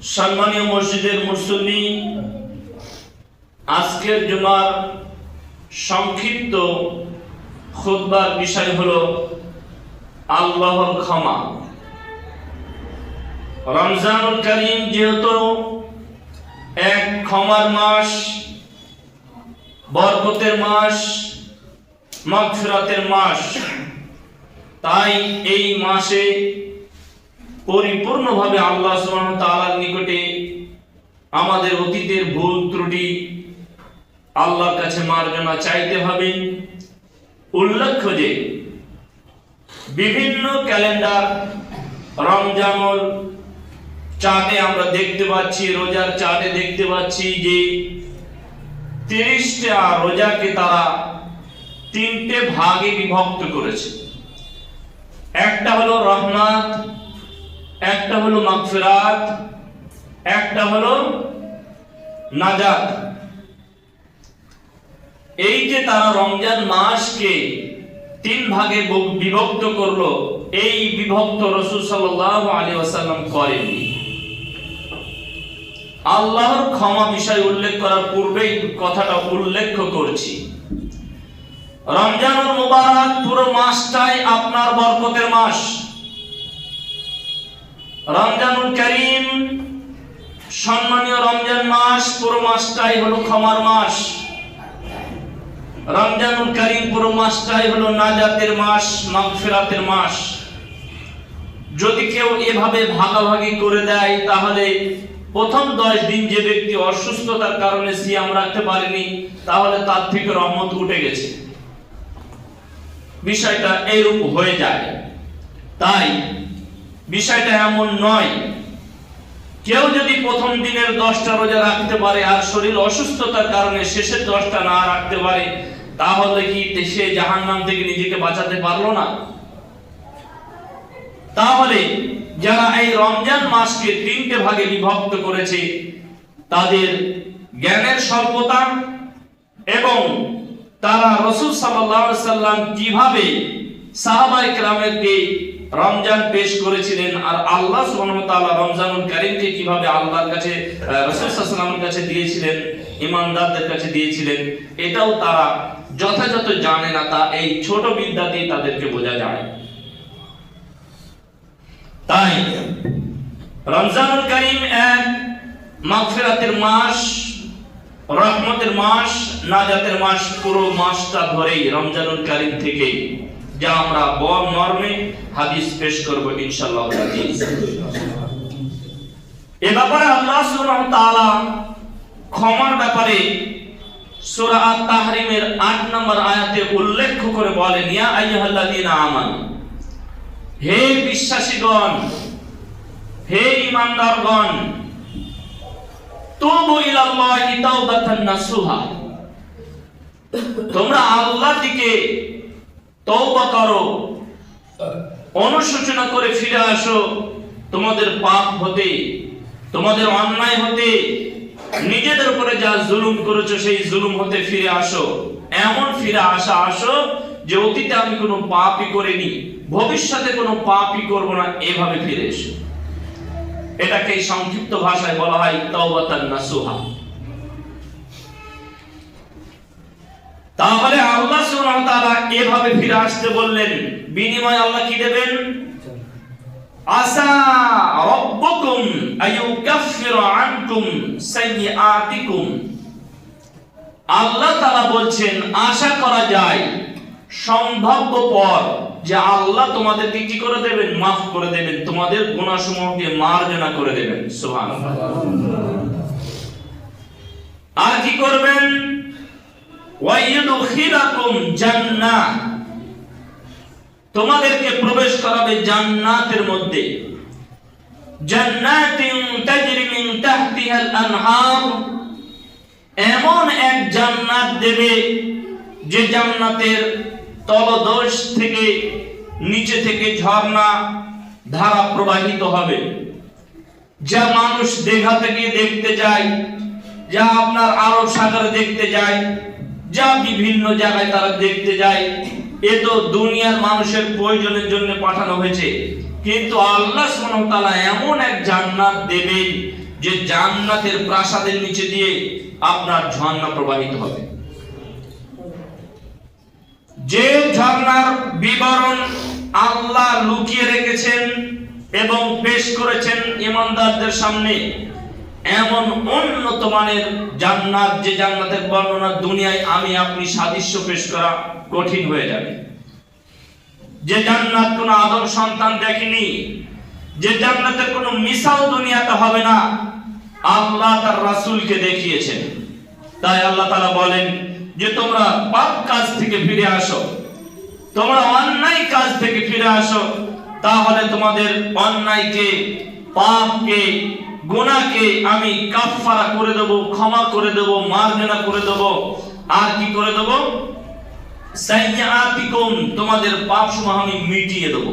সম্মানীয় মসজিদের মুসল্লি, আজকের জুমার সংক্ষিপ্ত খুতবার বিষয় হলো আল্লাহর ক্ষমা। রমজানুল কারীম যেহেতু এক ক্ষমার মাস, বরকতের মাস, মাগফিরাতের মাস, তাই এই মাসে পরিপূর্ণভাবে আল্লাহ সুবহানাহু ওয়া তাআলার নিকটে আমাদের অতীতের ভুল ত্রুটি আল্লাহর কাছে মার্জনা চাইতে হবে। উল্লেখ্য যে বিভিন্ন ক্যালেন্ডার রমজানুল চাঁদে আমরা দেখতে পাচ্ছি, রোজার চাঁদে দেখতে পাচ্ছি যে 30টা রোজাকে তারা 3টে ভাগে বিভক্ত করেছে। একটা হলো রহমত, একটা হলো মাগফিরাত, একটা হলো নাজাত। এই যে তারা রমজান মাসকে 3 ভাগে বিভক্ত করলো, এই বিভক্ত রাসূল সাল্লাল্লাহু আলাইহি ওয়াসাল্লাম করেননি। আল্লাহর ক্ষমা বিষয় উল্লেখ করার পূর্বেই কথাটা উল্লেখ করছি। রমজানুল মুবারক পুরো মাসটাই আপনার বরকতের মাস। রমজানুল কারীম, সম্মানীয় রমজান মাস, পুরো মাসটাই হলো ক্ষমার মাস। রমজানুল কারীম পুরো মাসটাই হলো নাজাতের মাস, মাগফিরাতের মাস। যদি কেউ এভাবে ভাগাভাগি করে দেয়, তাহলে প্রথম 10 দিন যে ব্যক্তি অসুস্থতার কারণে সিয়াম রাখতে পারেনি, তাহলে তার থেকে রহমত উঠে গেছে। বিষয়টা এইরূপ হয়ে যায়। তাই বিষয়টা এমন নয়। কেউ যদি প্রথম দিনের 10টা রোজা রাখতে পারে আর শরীর অসুস্থতার কারণে শেষের 10টা না রাখতে পারে, তাহলে কি সে জাহান্নাম থেকে নিজেকে বাঁচাতে পারলো না? তাহলে যারা এই রমজান মাসকে 3টে ভাগে বিভক্ত করেছে, তাদের জ্ঞানের স্বল্পতা এবং তারা রাসূল সাল্লাল্লাহু আলাইহি সাল্লাম কিভাবে সাহাবায়ে কেরামকে রমজান পেশ করেছিলেন আর আল্লাহ সুবহানাহু ওয়া তাআলা রমজানুল কারীমকে কিভাবে আল্লাহর কাছে, রাসূল সাল্লাল্লাহু আলাইহি ওয়াসাল্লামের কাছে দিয়েছিলেন, ঈমানদারদের কাছে দিয়েছিলেন, এটাও তারা যথাযথ জানে না। তা এই ছোট বিদ্যাতেই তাদেরকে বোঝা যায়। তাই রমজানুল কারীম এক মাগফিরাতের মাস, রহমতের মাস, নাজাতের মাস। পুরো মাসটা ধরেই রমজানুল কারীম থেকে যা আমরা বড় মর্মে হাদিস পেশ করব ইনশাআল্লাহ। এ ব্যাপারে আল্লাহ সুবহানাহু ওয়া তাআলা ক্ষমার ব্যাপারে সূরা আত-তাহরিমের 8 নম্বর আয়াতে উল্লেখ করে বলেন, ইয়া আইয়ুহাল্লাযীনা আমানু, হে বিশ্বাসীগণ, হে ঈমানদারগণ, তুবু ইলাল্লাহি তাওবাতান নাসুহা, তোমরা আল্লাহর দিকে তওবা করো, অনুশোচনা করে ফিরে আসো তোমাদের পাপ হতে, তোমাদের অন্যায় হতে, নিজেদের উপরে যা জুলুম করেছো সেই জুলুম হতে ফিরে আসো। এমন ফিরে আসো যে অতীতে আমি কোনো পাপই করিনি, ভবিষ্যতে কোনো পাপই করব না, এভাবে ফিরে এসো। এটাকে সংক্ষিপ্ত ভাষায় বলা হয় তাওবাতান নাসুহা। তাহলে আল্লাহ সুবহানাহু ওয়া তাআলা এভাবে ফিরে আসতে বললেন, বিনিময়ে আল্লাহ কি দেবেন? আসা রাব্বুকুম আইয়ুকাফফিরা আনকুম সাইয়্যাতিকুম। আল্লাহ তাআলা বলছেন, আশা করা যায়, সম্ভাব্য পর যে আল্লাহ তোমাদেরকে কি করে দেবেন? মাফ করে দেবেন, তোমাদের গুনাহসমূহকে মার্জনা করে দেবেন। সুবহানাল্লাহ। আর কি করবেন? ওয়া ইউদখিলাকুম জান্নাহ, তোমাদেরকে প্রবেশ করাবে জান্নাতের মধ্যে। জান্নাতিন তাজরি মিন তাহতিহাল আনহার, এমন এক জান্নাত দেবে যে জান্নাতের তলদেশ থেকে, নিচে থেকে ঝর্ণা ধারা প্রবাহিত হবে। যা মানুষ দীঘা থেকে দেখতে যায়, যা আপনার আরব সাগরে দেখতে যায়, যা বিভিন্ন জায়গায় তারা দেখতে যায়, এ তো দুনিয়ার মানুষের প্রয়োজনের জন্য পাঠানো হয়েছে। কিন্তু আল্লাহ সুবহানাহু ওয়া তাআলা এমন এক জান্নাত দেবেন যে জান্নাতের প্রাসাদের নিচে দিয়ে আপনার ঝর্ণা প্রবাহিত হবে। যে ঝর্ণার বিবরণ আল্লাহ লুকিয়ে রেখেছেন এবং পেশ করেছেন ঈমানদারদের সামনে, এমন উন্নত মানের জান্নাত, যে জান্নাতের বর্ণনা দুনিয়ায় আমি আপনি সাদৃশ্য পেশ করা কঠিন হয়ে যাবে। যে জান্নাত কোন আদম সন্তান দেখেনি, যে জান্নাতের কোন মিসাল দুনিয়াতে হবে না, আল্লাহ তার রাসূলকে দেখিয়েছেন। তাই আল্লাহ তাআলা বলেন যে তোমরা পাপ কাজ থেকে ফিরে আসো, তোমরা অন্যায় কাজ থেকে ফিরে আসো, তাহলে তোমাদের অন্যায়কে, পাপকে, গুনাহকে আমি কাফফারা করে দেব, ক্ষমা করে দেব, মার্জনা করে দেব। আর কি করে দেব? সাইয়্যাতিকুম, তোমাদের পাপসমূহ আমি মিটিয়ে দেব।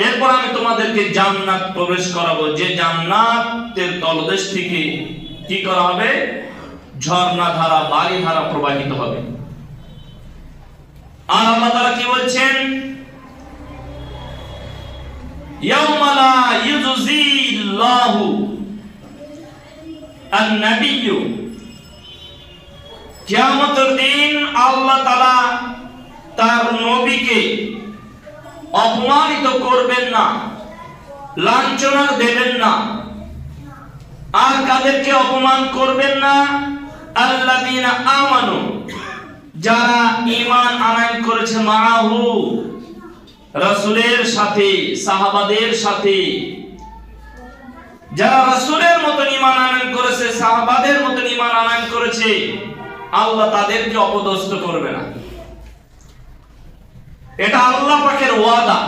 এরপর আমি তোমাদেরকে জান্নাত প্রবেশ করাবো, যে জান্নাতের তলদেশ থেকে কি করা হবে? ঝর্ণা ধারা, বাড়ি ধারা প্রবাহিত হবে। আর আল্লাহ তাআলা কি বলছেন? ইয়াউমা লা ইউযিল্লাহু আন-নাবিয়্যু, কিয়ামতের দিন আল্লাহ তাআলা তার নবীকে অপমানিত করবেন না, লাঞ্ছনা দেবেন না। আর কাদেরকে অপমান করবেন না? আল্লাযীনা আমানু, যারা ঈমান আনয়ন করেছে, মাআহু, রাসূলের সাথে, সাহাবাদের সাথে। যারা রাসূলের মত ঈমান আনয়ন করেছে, সাহাবাদের মত ঈমান আনয়ন করেছে, আল্লাহ তাদেরকে অপদস্থ করবে না। এটা আল্লাহ পাকের ওয়াদা।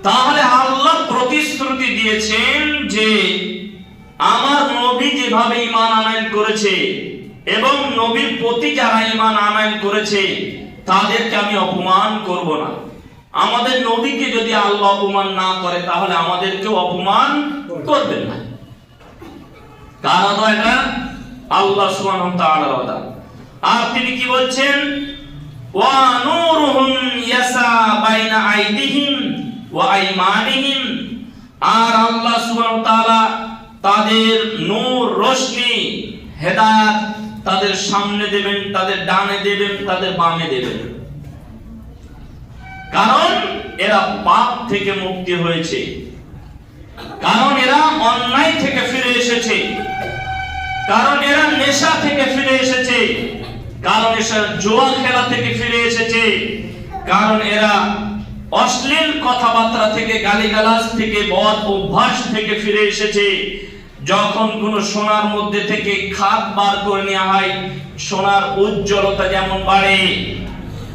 তাহলে আল্লাহ প্রতিশ্রুতি দিয়েছেন যে আমার নবী যেভাবে ঈমান আনয়ন করেছে এবং নবীর প্রতি যারা ঈমান আনয়ন করেছে তাদেরকে আমি অপমান করব না। আমাদের নবীকে যদি আল্লাহ অপমান না করে তাহলে আমাদেরকেও অপমান করবেন না। কার ওয়াদা এটা? আল্লাহ সুবহানাহু ওয়া তাআলার ওয়াদা। আর তিনি কি বলছেন? ওয়া নূরুহুম ইয়াসা বাইনা আইদিহিম ওয়া আইমানিহিম। আর আল্লাহ সুবহানাহু ওয়া তাআলা তাদের নূর, রোশনি, হেদায়েত তাদের সামনে দেবেন, তাদের ডানে দেবেন, তাদের বামে দেবেন। কারণ এরা পাপ থেকে মুক্তি হয়েছে, কারণ এরা অন্যায় থেকে ফিরে এসেছে, কারণ এরা নেশা থেকে ফিরে এসেছে, কারণ এরা জুয়া খেলা থেকে ফিরে এসেছে, কারণ এরা অশ্লীল কথাবার্তা থেকে, গালিগালাজ থেকে, বদ অভ্যাস থেকে ফিরে এসেছে। যখন কোন সোনার মধ্যে থেকে খাদ বার করে নেওয়া হয়, সোনার উজ্জ্বলতা যেমন বাড়ে,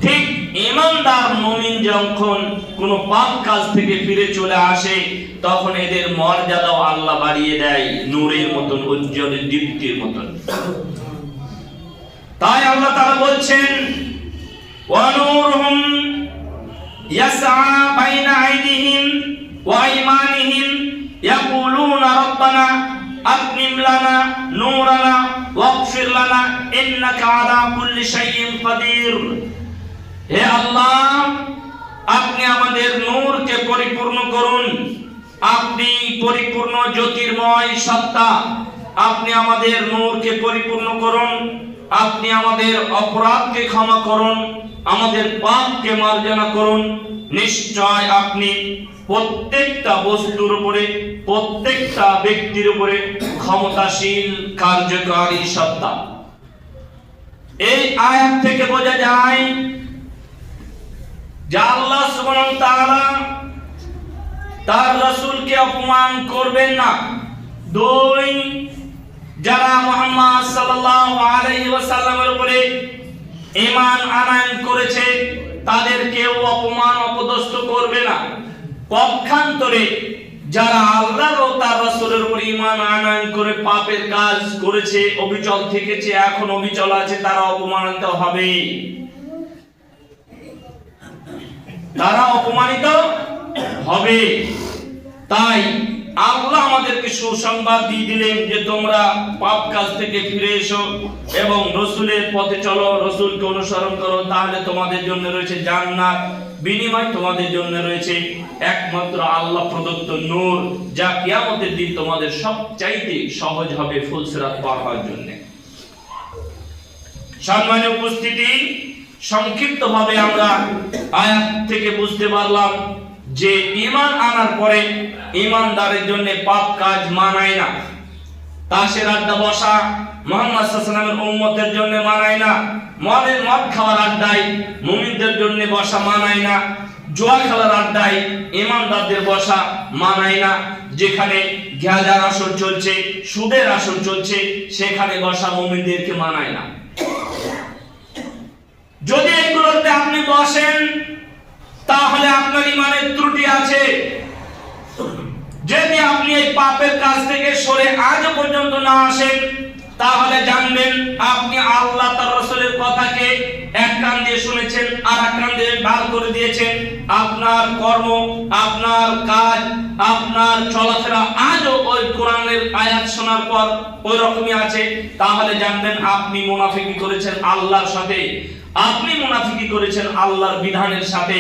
ঠিক ঈমানদার মুমিন যখন কোন পাপ কাজ থেকে ফিরে চলে আসে তখন এদের মর্যাদাও আল্লাহ বাড়িয়ে দেয়, নূরের মতন, উজ্জ্বল দীপ্তির মতন। তাই আল্লাহ তাআলা বলছেন ওয়া নূরুহুম ইয়াসআ বাইনা আইদিহিম ওয়া আইমানিহিম ইয়াকুলুনা রাব্বানা আতমিম লানা নূরানা ওয়াগফির লানা ইন্নাকা আলা কুল্লি শাইইন কাদির। হে আল্লাহ, আপনি আমাদের নূরকে পরিপূর্ণ করুন। আপনি পরিপূর্ণ জ্যোতির্ময় সত্তা, আপনি আমাদের নূরকে পরিপূর্ণ করুন। আপনি আমাদের অপরাধকে ক্ষমা করুন, আমাদের পাপকে মার্জনা করুন। নিশ্চয় আপনি প্রত্যেকটা বস্তুর উপরে, প্রত্যেকটা ব্যক্তির উপরে ক্ষমতাশীল, কার্যকারী সত্তা। এই আয়াত থেকে বোঝা যায় যে আল্লাহ সুবহানাহু ওয়া তাআলা তার রাসূলকে অপমান করবেন না। দুই, যারা মুহাম্মদ সাল্লাল্লাহু আলাইহি ওয়াসাল্লামের উপরে ঈমান আনয়ন করেছে তাদেরকেও অপমান, অপদস্থ করবে না। পক্ষান্তরে যারা আল্লাহ ও তার রাসূলের উপর ঈমান আনয়ন করে পাপের কাজ করেছে, অবিচল থেকেছে, এখন অবিচল আছে, তারা অপমানিত হবে, তারা অপমানিত হবে। তাই আল্লাহ আমাদেরকে সুসংবাদ দিয়ে দিলেন যে তোমরা পাপ কাজ থেকে ফিরে এসো এবং রাসূলের পথে চলো, রাসূলকে অনুসরণ করো, তাহলে তোমাদের জন্য রয়েছে জান্নাত। বিনিময় তোমাদের জন্য রয়েছে একমাত্র আল্লাহ প্রদত্ত নূর, যা কিয়ামতের দিন তোমাদের সবচাইতে সহজ হবে ফুলসিরাত পার হওয়ার জন্য। সম্মানীয় উপস্থিতি, সংক্ষিপ্তভাবে আমরা আয়াত থেকে বুঝতে পারলাম যে ঈমান আনার পরে ঈমানদারের জন্য পাপ কাজ মানায় না। তাসের আড্ডা বসা মুহাম্মদ সাল্লাল্লাহু আলাইহি ওয়াসাল্লামের উম্মতের জন্য মানায় না। মদ খাওয়ার আড্ডায় মুমিনদের জন্য বসা মানায় না। জুয়া খেলার আড্ডায় ঈমানদারদের বসা মানায় না। যেখানে গাঁজার আসর চলছে, সুদের আসর চলছে, সেখানে বসা মুমিনদেরকে মানায় না। যদি এগুলোতে আপনি বসেন তাহলে আপনার ঈমানের ত্রুটি আছে। যদি আপনি এই পাপের কাজ থেকে সরে আজ পর্যন্ত না আসেন তাহলে জানবেন আপনি আল্লাহ তার রাসূলের কথাকে এক কান দিয়ে শুনেছেন আর এক কান দিয়ে বার করে দিয়েছেন। আপনার কর্ম, আপনার কাজ, আপনার চলাফেরা আজও ওই কোরআনের আয়াত শোনার পর ওই রকমই আছে। তাহলে জানবেন আপনি মুনাফিকি করেছেন আল্লাহর সাথে, আপনি মুনাফিকি করেছেন আল্লাহর বিধানের সাথে,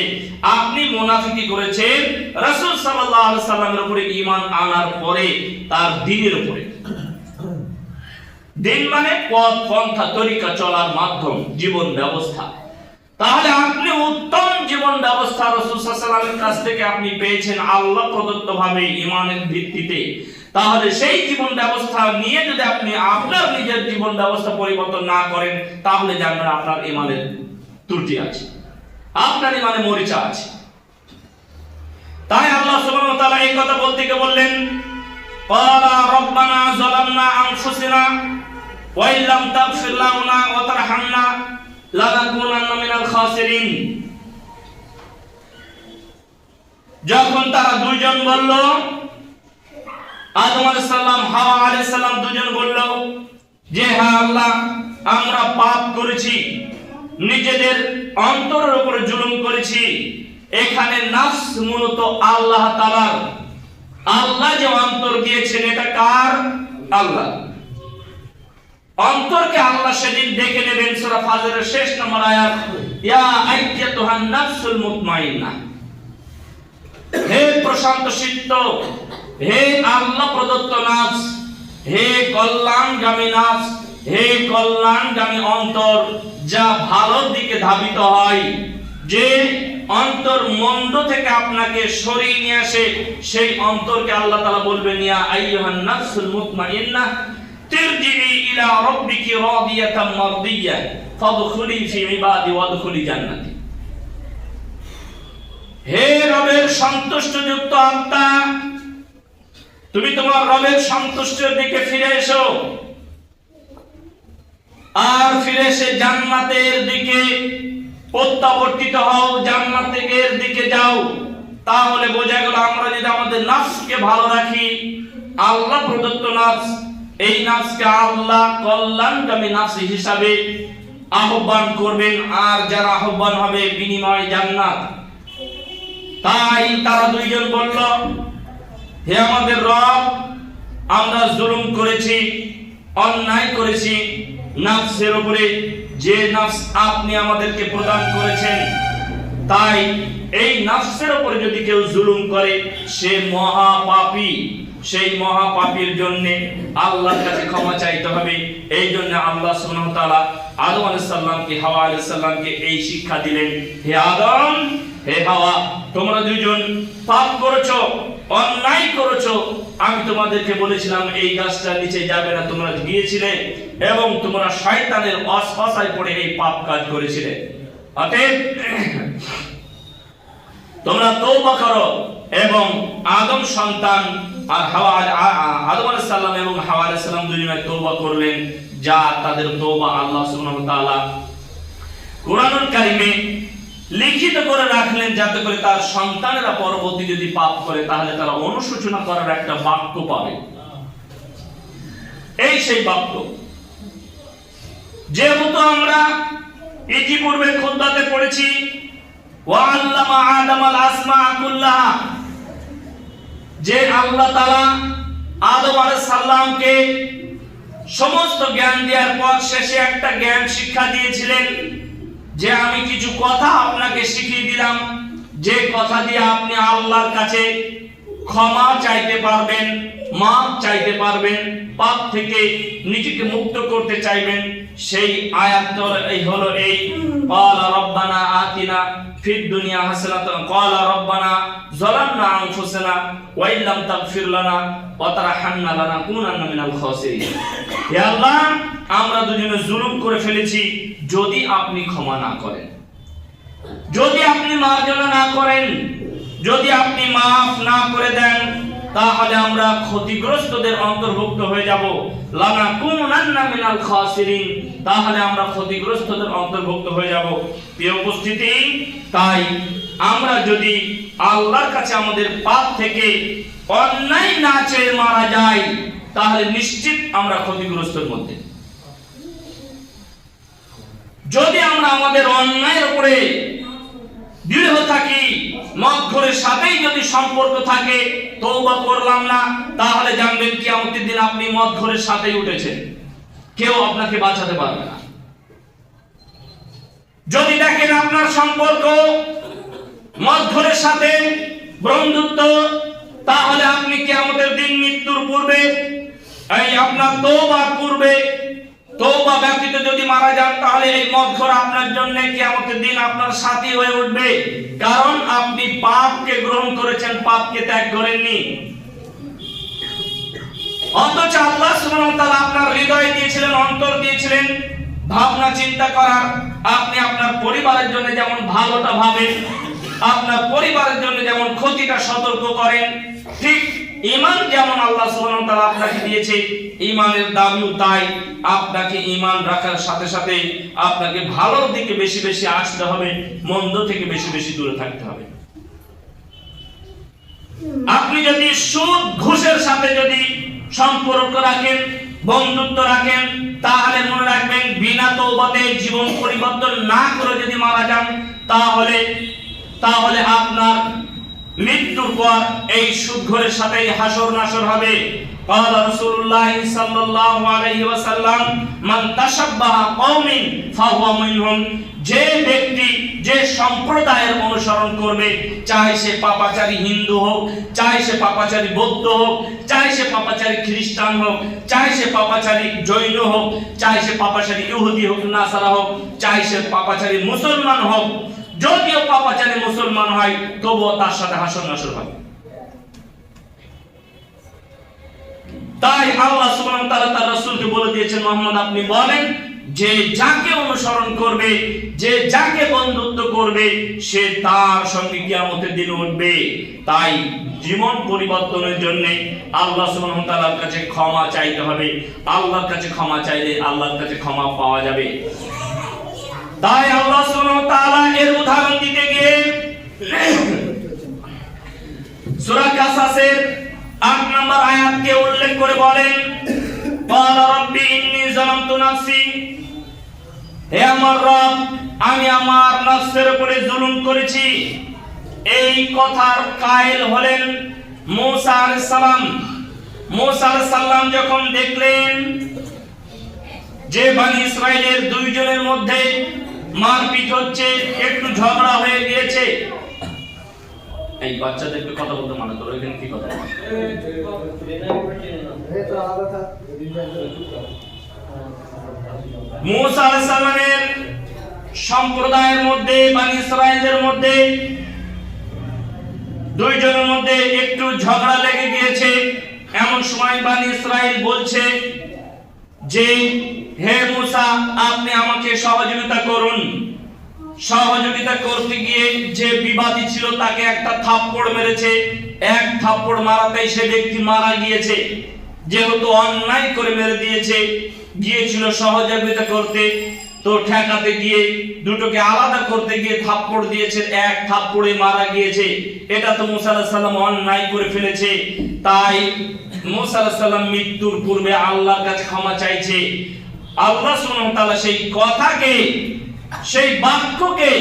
আপনি মুনাফিকি করেছেন রাসূল সাল্লাল্লাহু আলাইহি সাল্লামের উপরে ঈমান আনার পরে তার দ্বীনের উপরে। দিন মানে পথ পন্থা তরিকা চলার মাধ্যম, জীবন ব্যবস্থা। তাহলে আপনি উত্তম জীবন ব্যবস্থা রাসূল সাল্লাল্লাহু আলাইহি ওয়াসাল্লামের কাছ থেকে আপনি পেয়েছেন আল্লাহ প্রদত্ত ভাবে ঈমানের ভিত্তিতে। তাহলে সেই জীবন ব্যবস্থা নিয়ে যদি আপনি আপনার নিজের জীবন ব্যবস্থা পরিবর্তন না করেন তাহলে জানবেন আপনার ঈমানের ত্রুটি আছে, আপনার ঈমানে মরিচা আছে। তাই আল্লাহ সুবহানাহু ওয়া তাআলা এই কথা বলতে গিয়ে বললেন, ক্বালা রাব্বানা যালামনা আনফুসানা ওয়া ইল্লাম তাগফির লানা ওয়া তারহামনা লানাকুনান্না মিনাল খাসিরিন। যখন তারা দুইজন বলল, আদম আলাইহিস সালাম, হাওয়া আলাইহিস সালাম দুজন বলল যে হ্যাঁ আল্লাহ, আমরা পাপ করেছি, নিজেদের অন্তরের উপরে জুলুম করেছি। এখানে নফস মূলত আল্লাহ তাআলার। আল্লাহ যে অন্তর দিয়েছেন এটা কার? আল্লাহ। অন্তরকে আল্লাহ সেদিন দেখে নেবেন। সূরা ফাজরের শেষ নম্বর আয়াত, ইয়া আইয়াতুহান নাফসুল মুতমাইন্নাহ, হে প্রশান্ত চিত্ত, হে আল্লাহ প্রদত্ত নফস, হে কল্যাণগামী নফস, হে কল্যাণগামী অন্তর, যা ভালোর দিকে ধাবিত হয়, যে অন্তর মন্দ থেকে আপনাকে সরিয়ে নিয়ে আসে, সেই অন্তরকে আল্লাহ তাআলা বলবেন, ইয়া আইয়ুহান নাফসুল মুতমাইন্নাহ তিরজিই ইলা রাব্বিকি রাদিয়াতাম মারদিয়া ফাদখুলি ফি ইবাদি ওয়াদখুলি জান্নাতি। হে রবের সন্তুষ্টযুক্ত আত্মা, তুমি তোমার রবের সন্তুষ্টির দিকে ফিরে এসো, আর ফিরে এসে জান্নাতের দিকে প্রত্যাবর্তিত হও, জান্নাতের দিকে যাও। তাহলে বোঝা গেল আমরা যদি আমাদের নফসকে ভালো রাখি, আল্লাহ প্রদত্ত নফস, এই নফসকে আল্লাহ কল্যাণকামী নফস হিসাবে আহ্বান করবেন, আর যারা আহ্বান হবে বিনিময় জান্নাত। তাই তারা দুইজন বলল, হে আমাদের রব, আমরা জুলুম করেছি, অন্যায় করেছি নফসের উপরে, যে নফস আপনি আমাদেরকে প্রদান করেছেন। তাই এই নফসের উপরে যদি কেউ জুলুম করে সে মহাপাপী। সেই মহাপাপীর জন্য আল্লাহর কাছে ক্ষমা চাইতে হবে। এই জন্য আল্লাহ সুবহানাহু ওয়া তাআলা আদম আলাইহিস সালামকে, হাওয়া আলাইহিস সালামকে এই শিক্ষা দিলেন, হে আদম, হে হাওয়া, তোমরা দুইজন পাপ করেছো, অন্যায় করেছো। আমি তোমাদেরকে বলেছিলাম এই গাছটার নিচে যাবে না, তোমরা গিয়েছিলে এবং তোমরা শয়তানের ওয়াসওয়াসায় পড়ে এই পাপ কাজ করেছিলে। অতএব তোমরা তওবা করো। এবং আদম সন্তান আর হাওয়া, আদম আলাইহিস সালাম এবং হাওয়া আলাইহিস সালাম দুজনে তওবা করলেন, যা তাদের তওবা আল্লাহ সুবহানাহু ওয়া তাআলা কোরআনুল কারীমে লিখিত করে রাখলেন, যাতে করে তার সন্তানেরা পরবর্তী যদি পাপ করে তাহলে তারা অনুশোচনা করার একটা বাক্য পাবে। এই সেই বাক্য যেহেতু আমরা ইতিপূর্বে খুতবাতে পড়েছি, ওয়া আল্লামা আদামাল আসমাআ কুল্লাহা, যে আল্লাহ তাআলা আদম আলাইহিস সালামকে সমস্ত জ্ঞান দেওয়ার পর শেষে একটা জ্ঞান শিক্ষা দিয়েছিলেন, যে আমি কিছু কথা আপনাকে শিখিয়ে দিলাম, যে কথা দিয়ে আপনি আল্লাহর কাছে ক্ষমা চাইতে পারবেন, মাফ চাইতে পারবেন, পাপ থেকে নিজেকে মুক্ত করতে চাইবেন, সেই আয়াতটা এই হলো এই ক্বালা রাব্বানা আতিনা ফিদ দুনিয়া হাসানাতান ক্বালা রাব্বানা যালামনা আনফুসানা ওয়া ইল্লাম তাগফির লানা ওয়া তারহামনা লানাকুনান্না মিনাল খাসিরিন। হে আল্লাহ, আমরা দুজনে জুলুম করে ফেলেছি, যদি আপনি ক্ষমা না করেন, যদি আপনি মার্জনা না করেন, যদি আপনি মাফ না করে দেন, তাহলে আমরা ক্ষতিগ্রস্তদের অন্তর্ভুক্ত হয়ে যাব। লানাকুনান্না মিনাল খাসিরিন, তাহলে আমরা ক্ষতিগ্রস্তদের অন্তর্ভুক্ত হয়ে যাব। প্রিয় উপস্থিতি, তাই আমরা যদি আল্লাহর কাছে আমাদের পাপ থেকে অন্যায় না চেয়ে মারা যাই, তাহলে নিশ্চিত আমরা ক্ষতিগ্রস্তের মধ্যে। যদি আমরা আমাদের অন্যায়ের উপরে দৃঢ় থাকি, মদখোরের সাথেই যদি সম্পর্ক থাকে, তওবা করলাম না, তাহলে জানবেন কিয়ামতের দিন আপনি মদখোরের সাথেই উঠেছেন, কেউ আপনাকে বাঁচাতে পারবে না। যদি দেখেন আপনার সম্পর্ক মদখোরের সাথে বন্ধুত্ব, তাহলে আপনি কিয়ামতের দিন মৃত্যুর পূর্বে এই আপনার তওবা পূর্বে তওবা ব্যতীত যদি মারা যান, তাহলে এই মদখোর আপনার জন্য কিয়ামতের দিন আপনার সাথী হয়ে উঠবে, কারণ আপনি পাপকে গ্রহণ করেছেন, পাপকে ত্যাগ করেননি। অথচ আল্লাহ সুবহানাহু ওয়া তাআলা আপনার হৃদয় দিয়েছিলেন, অন্তর দিয়েছিলেন ভাবনা চিন্তা করার। আপনি আপনার পরিবারের জন্য যেমন ভালোটা ভাবেন, আপনার পরিবারের জন্য যেমন ক্ষতিটা সতর্ক করেন, ঠিক ঈমান যেমন আল্লাহ সুবহানাহু ওয়া তাআলা আপনাকে দিয়েছে, ঈমানের দাবিও তাই। আপনাকে ঈমান রাখার সাথে সাথে আপনাকে ভালোর দিকে বেশি বেশি আসতে হবে, মন্দ থেকে বেশি বেশি দূরে থাকতে হবে। আপনি যদি সুদ ঘুষের সাথে যদি সম্পর্ক রাখেন, বন্ধুত্ব রাখেন, তাহলে মনে রাখবেন বিনা তওবাতে জীবন পরিবর্তন না করে যদি মারা যান, তাহলে আপনার মৃত্যুর পর এই সুদঘরের সাথে হাসর নাসর হবে। قال رسول الله صلى الله عليه وسلم من تشبه قوم فهو منهم। যে ব্যক্তি যে সম্প্রদায়ের অনুসরণ করবে, চাই সে পাপাচারী হিন্দু হোক, চাই সে পাপাচারী বৌদ্ধ হোক, চাই সে পাপাচারী খ্রিস্টান হোক, চাই সে পাপাচারী জৈন হোক, চাই সে পাপাচারী ইহুদি হোক, নাসারা হোক, চাই সে পাপাচারী মুসলমান হোক, যদিও পাপাচারী মুসলমান হয়, তবুও তার সাথে হাসর নাসর হবে। তাই আল্লাহ সুবহানাহু ওয়া তাআলা তার রাসূলকে বলে দিয়েছেন, মুহাম্মদ আপনি বলেন যে যাকে অনুসরণ করবে, যে যাকে বন্ধুত্ব করবে, সে তার সঙ্গে কিয়ামতের দিন উঠবে। তাই জীবন পরিবর্তনের জন্য আল্লাহ সুবহানাহু ওয়া তাআলার কাছে ক্ষমা চাইতে হবে। আল্লাহর কাছে ক্ষমা চাইলে আল্লাহর কাছে ক্ষমা পাওয়া যাবে। তাই আল্লাহ সুবহানাহু ওয়া তাআলা এর উদাহরণ দিতে গিয়ে সূরা কাসাসের 8 নম্বর আয়াতকে উল্লেখ করে বলেন, ক্বালা রাব্বি ইন্নী যালামতু নাফসি, হে আমার রব, আমি আমার নফসের উপরে জুলুম করেছি। এই কথার কায়েল হলেন মূসা আলাইহিস সালাম। মূসা আলাইহিস সালাম যখন দেখলেন যে বনি ইসরাইলের দুইজনের মধ্যে মারপিট হচ্ছে, একটু ঝগড়া হয়ে গিয়েছে। এই বাচ্চাদেরকে কথা বলতে মানা করো, এখানে কি কথা? মূসা আলাইহিস সালামের সম্প্রদায়ের মধ্যে, বনি ইসরাইলদের মধ্যে দুইজনের মধ্যে একটু ঝগড়া লেগে গিয়েছে। এমন সময় বনি ইসরাইল বলছে যে, হে মূসা, আপনি আমাকে সহযোগিতা করুন। সহযোগিতা করতে গিয়ে যে বিবাদী ছিল তাকে একটা থাপ্পড় মেরেছে। এক থাপ্পড় মারাতেই সে ব্যক্তি মারা গিয়েছে। যেহেতু অন্যায় করে মেরে দিয়েছে, গিয়েছিল সহযোগিতা করতে, তো ঠেকাতে গিয়ে দুটোকে আলাদা করতে গিয়ে থাপ্পড় দিয়েছে, এক থাপ্পড়ে মারা গিয়েছে। এটা তো মূসা আলাইহিস সালাম অন্যায় করে ফেলেছে। তাই মূসা আলাইহিস সালাম মৃত্যুর পূর্বে আল্লাহর কাছে ক্ষমা চাইছে। আল্লাহ সুবহানাহু ওয়া তাআলা সেই কথাকে, সেই বাক্যকে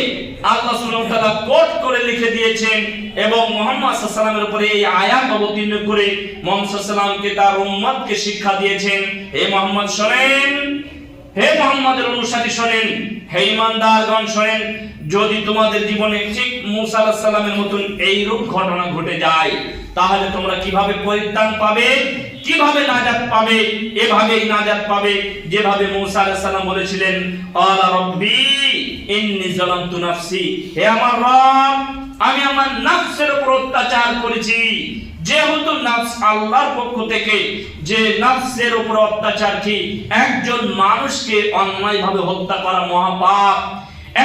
আল্লাহ সুবহানাহু ওয়া তাআলা কোট করে লিখে দিয়েছেন এবং মুহাম্মদ সাল্লাল্লাহু আলাইহি ওয়াসাল্লামের উপরে এই আয়াত অবতীর্ণ করে মুহাম্মদ সাল্লাল্লাহু আলাইহি ওয়াসাল্লামকে তার উম্মতকে শিক্ষা দিয়েছেন। হে মুহাম্মদ শুনেন, হে মুহাম্মদের অনুসারী শোনেন, হে ঈমানদারগণ শোনেন, যদি তোমাদের জীবনে ঠিক মূসা আলাইহিস সালামের মতন এইরূপ ঘটনা ঘটে যায়, তাহলে তোমরা কিভাবে পরিত্রাণ পাবে, কিভাবে নাজাত পাবে? এভাবেই নাজাত পাবে যেভাবে মূসা আলাইহিস সালাম বলেছিলেন, ক্বালা রাব্বি ইন্নী যালামতু নাফসি, হে আমার রব, আমি আমার নফসের উপর অত্যাচার করেছি। যেহেতু নফস আল্লাহর পক্ষ থেকে, যে নফসের উপর অত্যাচার কি, একজন মানুষকে অন্যায়ভাবে হত্যা করা মহাপাপ,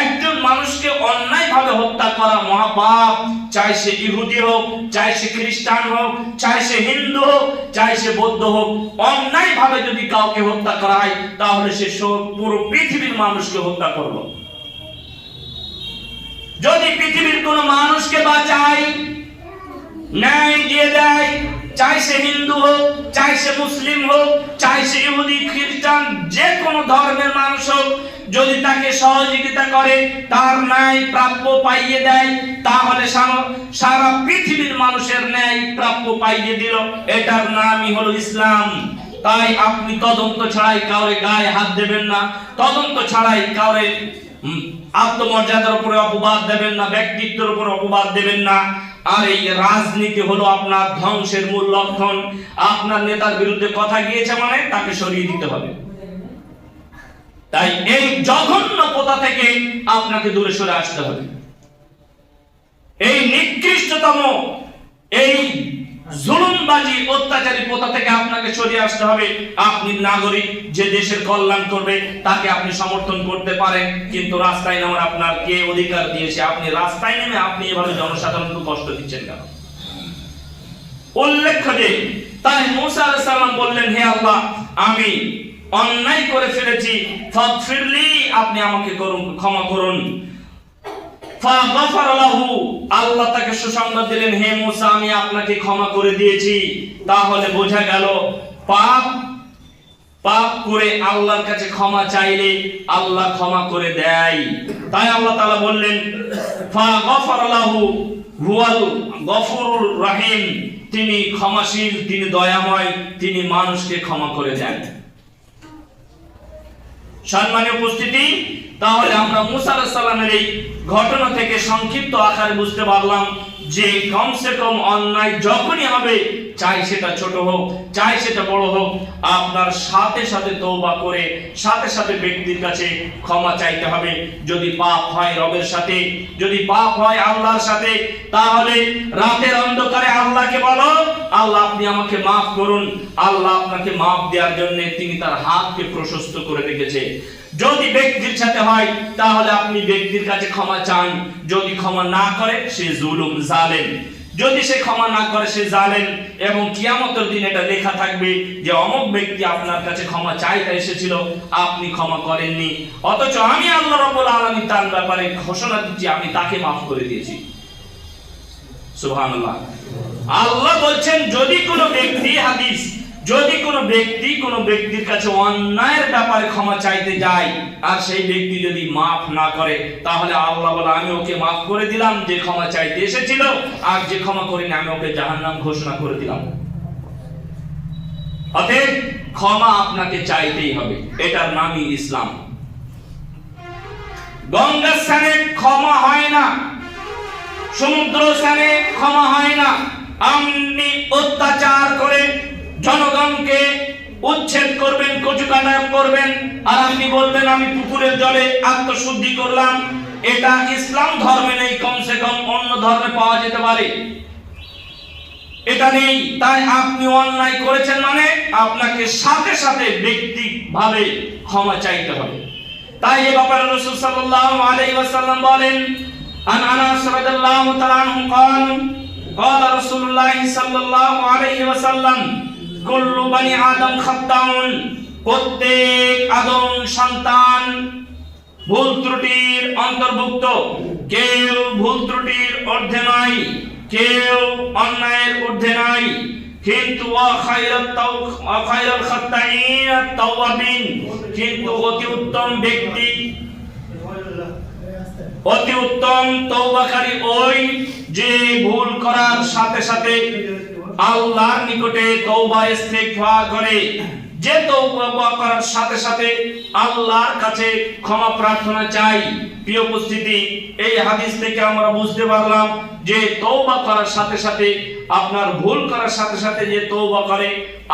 একজন মানুষকে অন্যায়ভাবে হত্যা করা মহাপাপ। চাই সে ইহুদি হোক, চাই সে খ্রিস্টান হোক, চাই সে হিন্দু হোক, চাই সে বৌদ্ধ হোক, অন্যায়ভাবে যদি কাউকে হত্যা করা হয়, তাহলে সে পুরো পৃথিবীর মানুষকে হত্যা করলো। যদি পৃথিবীর কোন মানুষকে বাঁচায়, ন্যায় দিয়ে দেয়, চাই সে হিন্দু হোক, চাই সে মুসলিম হোক, চাই সে ইহুদি খ্রিস্টান, যে কোনো ধর্মের মানুষ হোক, যদি তাকে সহযোগিতা করে, তার ন্যায় প্রাপ্য পাইয়ে দেয়, তাহলে সারা পৃথিবীর মানুষের ন্যায় প্রাপ্য পাইয়ে দিল। এটার নামই হলো ইসলাম। তাই আপনি তদন্ত ছাড়াই কাউরে গায়ে হাত দেবেন না, তদন্ত ছাড়াই কাউরে আত্মমর্যাদার উপরে অপবাদ দেবেন না, ব্যক্তিত্বের উপর অপবাদ দেবেন না। আর এই রাজনীতি হলো আপনার ধ্বংসের মূল লক্ষণ। আপনার নেতার বিরুদ্ধে কথা গিয়েছে মানে তাকে সরিয়ে দিতে হবে। তাই এই জঘন্য প্রথা থেকে আপনাকে দূরে সরে আসতে হবে। এই নিকৃষ্টতম, এই জুলুমবাজি, অত্যাচারী প্রথা থেকে আপনাকে সরিয়ে আসতে হবে। আপনি নাগরিক, যে দেশের কল্যাণ করবে তাকে আপনি সমর্থন করতে পারেন, কিন্তু রাস্তায় নামার আপনার কে অধিকার দিয়েছে? আপনি রাস্তায় নেমে আপনি এভাবে জনসাধারণকে কষ্ট দিচ্ছেন কেন? উল্লেখ্য যে তাই মূসা আলাইহিস সালাম বললেন, হে আল্লাহ, আমি অন্যায় করে ফেলেছি, ফাগফিরলি, আপনি আমাকে ক্ষমা করুন। ফাগফার লাহু, আল্লাহ তাকে সুসংবাদ দিলেন, হে মূসা, আমি আপনাকে ক্ষমা করে দিয়েছি। তাহলে বোঝা গেল পাপ করে আল্লাহর কাছে ক্ষমা চাইলে আল্লাহ ক্ষমা করে দেয়। তাই আল্লাহ তাআলা বললেন, ফাগফার লাহু হুয়াল গফুরুর রহিম, তিনি ক্ষমাশীল, তিনি দয়াময়, তিনি মানুষকে ক্ষমা করে দেন। সম্মানীয় উপস্থিতি, তাহলে আমরা মূসা আলাইহিস সালামের এই ঘটনা থেকে সংক্ষিপ্ত আকারে বুঝতে পারলাম যে কমসে কম অন্যায় যখনই হবে, চাই সেটা ছোট হোক, চাই সেটা বড় হোক, আপনার সাথে সাথে তওবা করে সাথে সাথে ব্যক্তির কাছে ক্ষমা চাইতে হবে। যদি পাপ হয় রবের সাথে, যদি পাপ হয় আল্লাহর সাথে, তাহলে রাতের অন্ধকারে আল্লাহকে বলো, আল্লাহ আপনি আমাকে মাফ করুন। আল্লাহ আপনাকে মাফ দেওয়ার জন্য তিনি তার হাতকে প্রশস্ত করে রেখেছে। যদি ব্যক্তির সাথে হয়, তাহলে আপনি ব্যক্তির কাছে ক্ষমা চান। যদি ক্ষমা না করে, সে জুলুম, জালেম। যদি সে ক্ষমা না করে, সে জালেম। এবং কিয়ামতের দিন এটা লেখা থাকবে যে অমুক ব্যক্তি আপনার কাছে ক্ষমা চাইতে এসেছিল, আপনি ক্ষমা করেননি, অথচ আমি আল্লাহ রাব্বুল আলামিন তার ব্যাপারে ঘোষণা দিচ্ছি, আমি তাকে মাফ করে দিয়েছি। সুবহানাল্লাহ। আল্লাহ বলছেন, যদি কোনো ব্যক্তি, হাদিস, যদি কোনো ব্যক্তি কোনো ব্যক্তির কাছে অন্যায়ের ব্যাপারে ক্ষমা চাইতে যায়, আর সেই ব্যক্তি যদি মাফ না করে, তাহলে আল্লাহ বলে, আমি ওকে মাফ করে দিলাম যে ক্ষমা চাইতে এসেছিল, আর যে ক্ষমা করেনি আমি ওকে জাহান্নাম ঘোষণা করে দিলাম। অতএব ক্ষমা আপনাকে চাইতেই হবে, এটার নামই ইসলাম। গঙ্গা স্নানে ক্ষমা হয় না, সমুদ্র স্নানে ক্ষমা হয় না। আপনি অত্যাচার করে জনগণকে উচ্ছেদ করবেন, কচুকাটা করবেন, আর আপনি বলবেন আমি পুকুরের জলে আত্মশুদ্ধি করলাম, এটা ইসলাম ধর্মে নেই। কমসে কম অন্য ধর্মে পাওয়া যেতে পারে, এটা নেই। তাই আপনি অন্যায় করেছেন মানে আপনাকে সাথে সাথে ব্যক্তিগতভাবে ক্ষমা চাইতে হবে। তাই এই ব্যাপারে রাসূল সাল্লাল্লাহু আলাইহি ওয়াসাল্লাম বলেন, আন আনাস রাদিয়াল্লাহু তাআলা আনহু قال رسول الله صلى الله عليه وسلم কুল্লু বানি আদম খাত্তাউন, প্রত্যেক আদম সন্তান ভুল ত্রুটির অন্তর্ভুক্ত। কেউ ভুল ত্রুটির ঊর্ধ্বে নয়, কেউ অন্যায়ের ঊর্ধ্বে নয়, কিন্তু খায়রাল খাত্তাইন আত-তাওয়াবিন, কিন্তু অতি উত্তম ব্যক্তি, অতি উত্তম তওবাকারী ওই যে ভুল করার সাথে সাথে আল্লাহর নিকটে তওবা ইস্তিগফার করে, যে তওবা করার সাথে সাথে আল্লাহর কাছে ক্ষমা প্রার্থনা চাই। প্রিয় উপস্থিতি, এই হাদিস থেকে আমরা বুঝতে পারলাম যে তওবা করার সাথে সাথে, আপনার ভুল করার সাথে সাথে যে তওবা করে,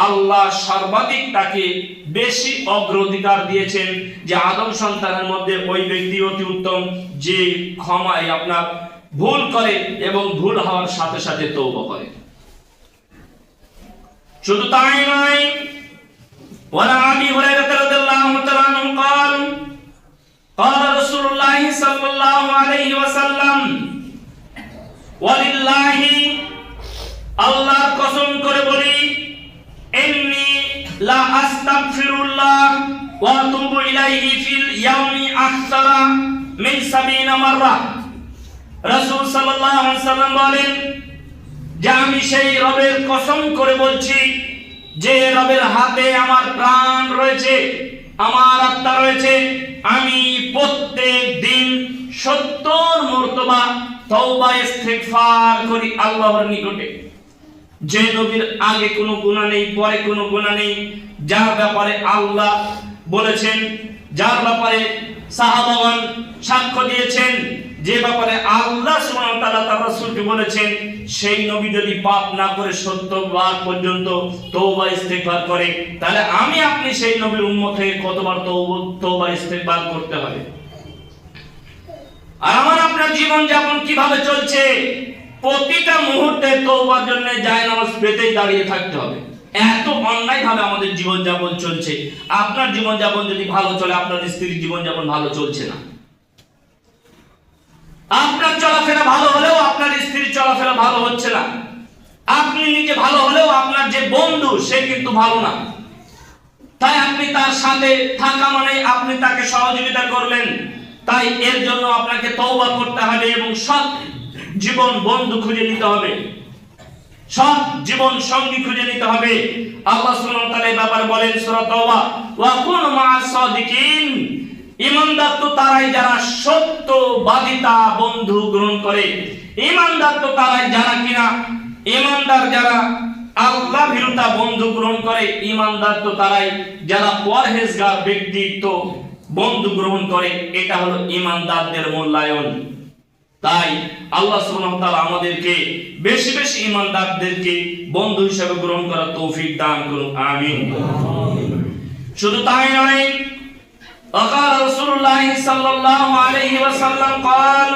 আল্লাহ সর্বাধিক তাকে বেশি অগ্রাধিকার দিয়েছেন, যে আদম সন্তানের মধ্যে ওই ব্যক্তি অতি উত্তম যে ক্ষমায় আপনার ভুল করে এবং ভুল হওয়ার সাথে সাথে তওবা করে। শুধু তাই নয়, ওয়ালা আবি হুরায়রা রাদিয়াল্লাহু তাআলা আনহু قال قال رسول الله صلى الله عليه وسلم ওয়ালিল্লাহি, আল্লাহর কসম করে বলি, ইন্নী লা আস্তাগফিরুল্লাহ ওয়া আতুবু ইলাইহি ফিল ইয়াউমি আকসারা মিন 70 মাররা। রাসূল সাল্লাল্লাহু আলাইহি ওয়াসাল্লাম বলেন যে আমি সেই রবের কসম করে বলছি যে রবের হাতে আমার প্রাণ রয়েছে, আমার আত্মা রয়েছে, আমি প্রত্যেক দিন 70 মর্তবা তওবা ইস্তিগফার করি আল্লাহর নিকটে। যে নবীর আগে কোনো গুনাহ নেই, পরে কোনো গুনাহ নেই, যার ব্যাপারে আল্লাহ বলেছেন, যার ব্যাপারে সাহাবাগণ সাক্ষ্য দিয়েছেন, যে ব্যাপারে আল্লাহ সুবহানাহু ওয়া তাআলা তার রাসূলকে বলেছেন, সেই নবী যদি পাপ না করে 70 বার পর্যন্ত তওবা ইস্তিগফার করে, তাহলে আমি আপনি সেই নবীর উম্মত হয়ে কতবার তওবা ইস্তিগফার করতে হবে? আর আমার আপনার জীবন যাপন কিভাবে চলছে? প্রতিটা মুহূর্তে তওবার জন্য জায়নামাজ পেতেই দাঁড়িয়ে থাকতে হবে। এত অন্যায় ভাবে আমাদের জীবন যাপন চলছে। আপনার জীবন যাপন যদি ভালো চলে, আপনার স্ত্রীর জীবন যাপন ভালো চলছে না। আপনার চলাফেরা ভালো হলেও আপনার স্ত্রীর চলাফেরা ভালো হচ্ছে না। আপনি নিজে ভালো হলেও আপনার যে বন্ধু সে কিন্তু ভালো না। তাই আপনি তার সাথে থাকা মানে আপনি তাকে সহযোগিতা করলেন। তাই এর জন্য আপনাকে তওবা করতে হবে এবং সৎ জীবন বন্ধু খুঁজে নিতে হবে, সৎ জীবন সঙ্গী খুঁজে নিতে হবে। আল্লাহ সুবহানাহু ওয়া তাআলা এই ব্যাপারে বলেন সূরা তাওবা, ওয়া কুন মা'আস সাদিকিন, ঈমানদার তো তারাই যারা সত্যবাদিতা বন্ধু গ্রহণ করে। ঈমানদার তো তারাই যারা কিনা, ঈমানদার যারা আল্লাহ ভীরুতা বন্ধু গ্রহণ করে, ঈমানদার তো তারাই যারা পরহেজগার ব্যক্তিত্ব বন্ধু গ্রহণ করে। এটা হলো ঈমানদারদের মূল্যায়ন। তাই আল্লাহ সুবহানাহু ওয়া তাআলা আমাদেরকে বেশি বেশি ঈমানদারদেরকে বন্ধু হিসেবে গ্রহণ করার তৌফিক দান করুন, আমিন। শুধু তাই নয়, وقال رسول الله صلى الله عليه وسلم قال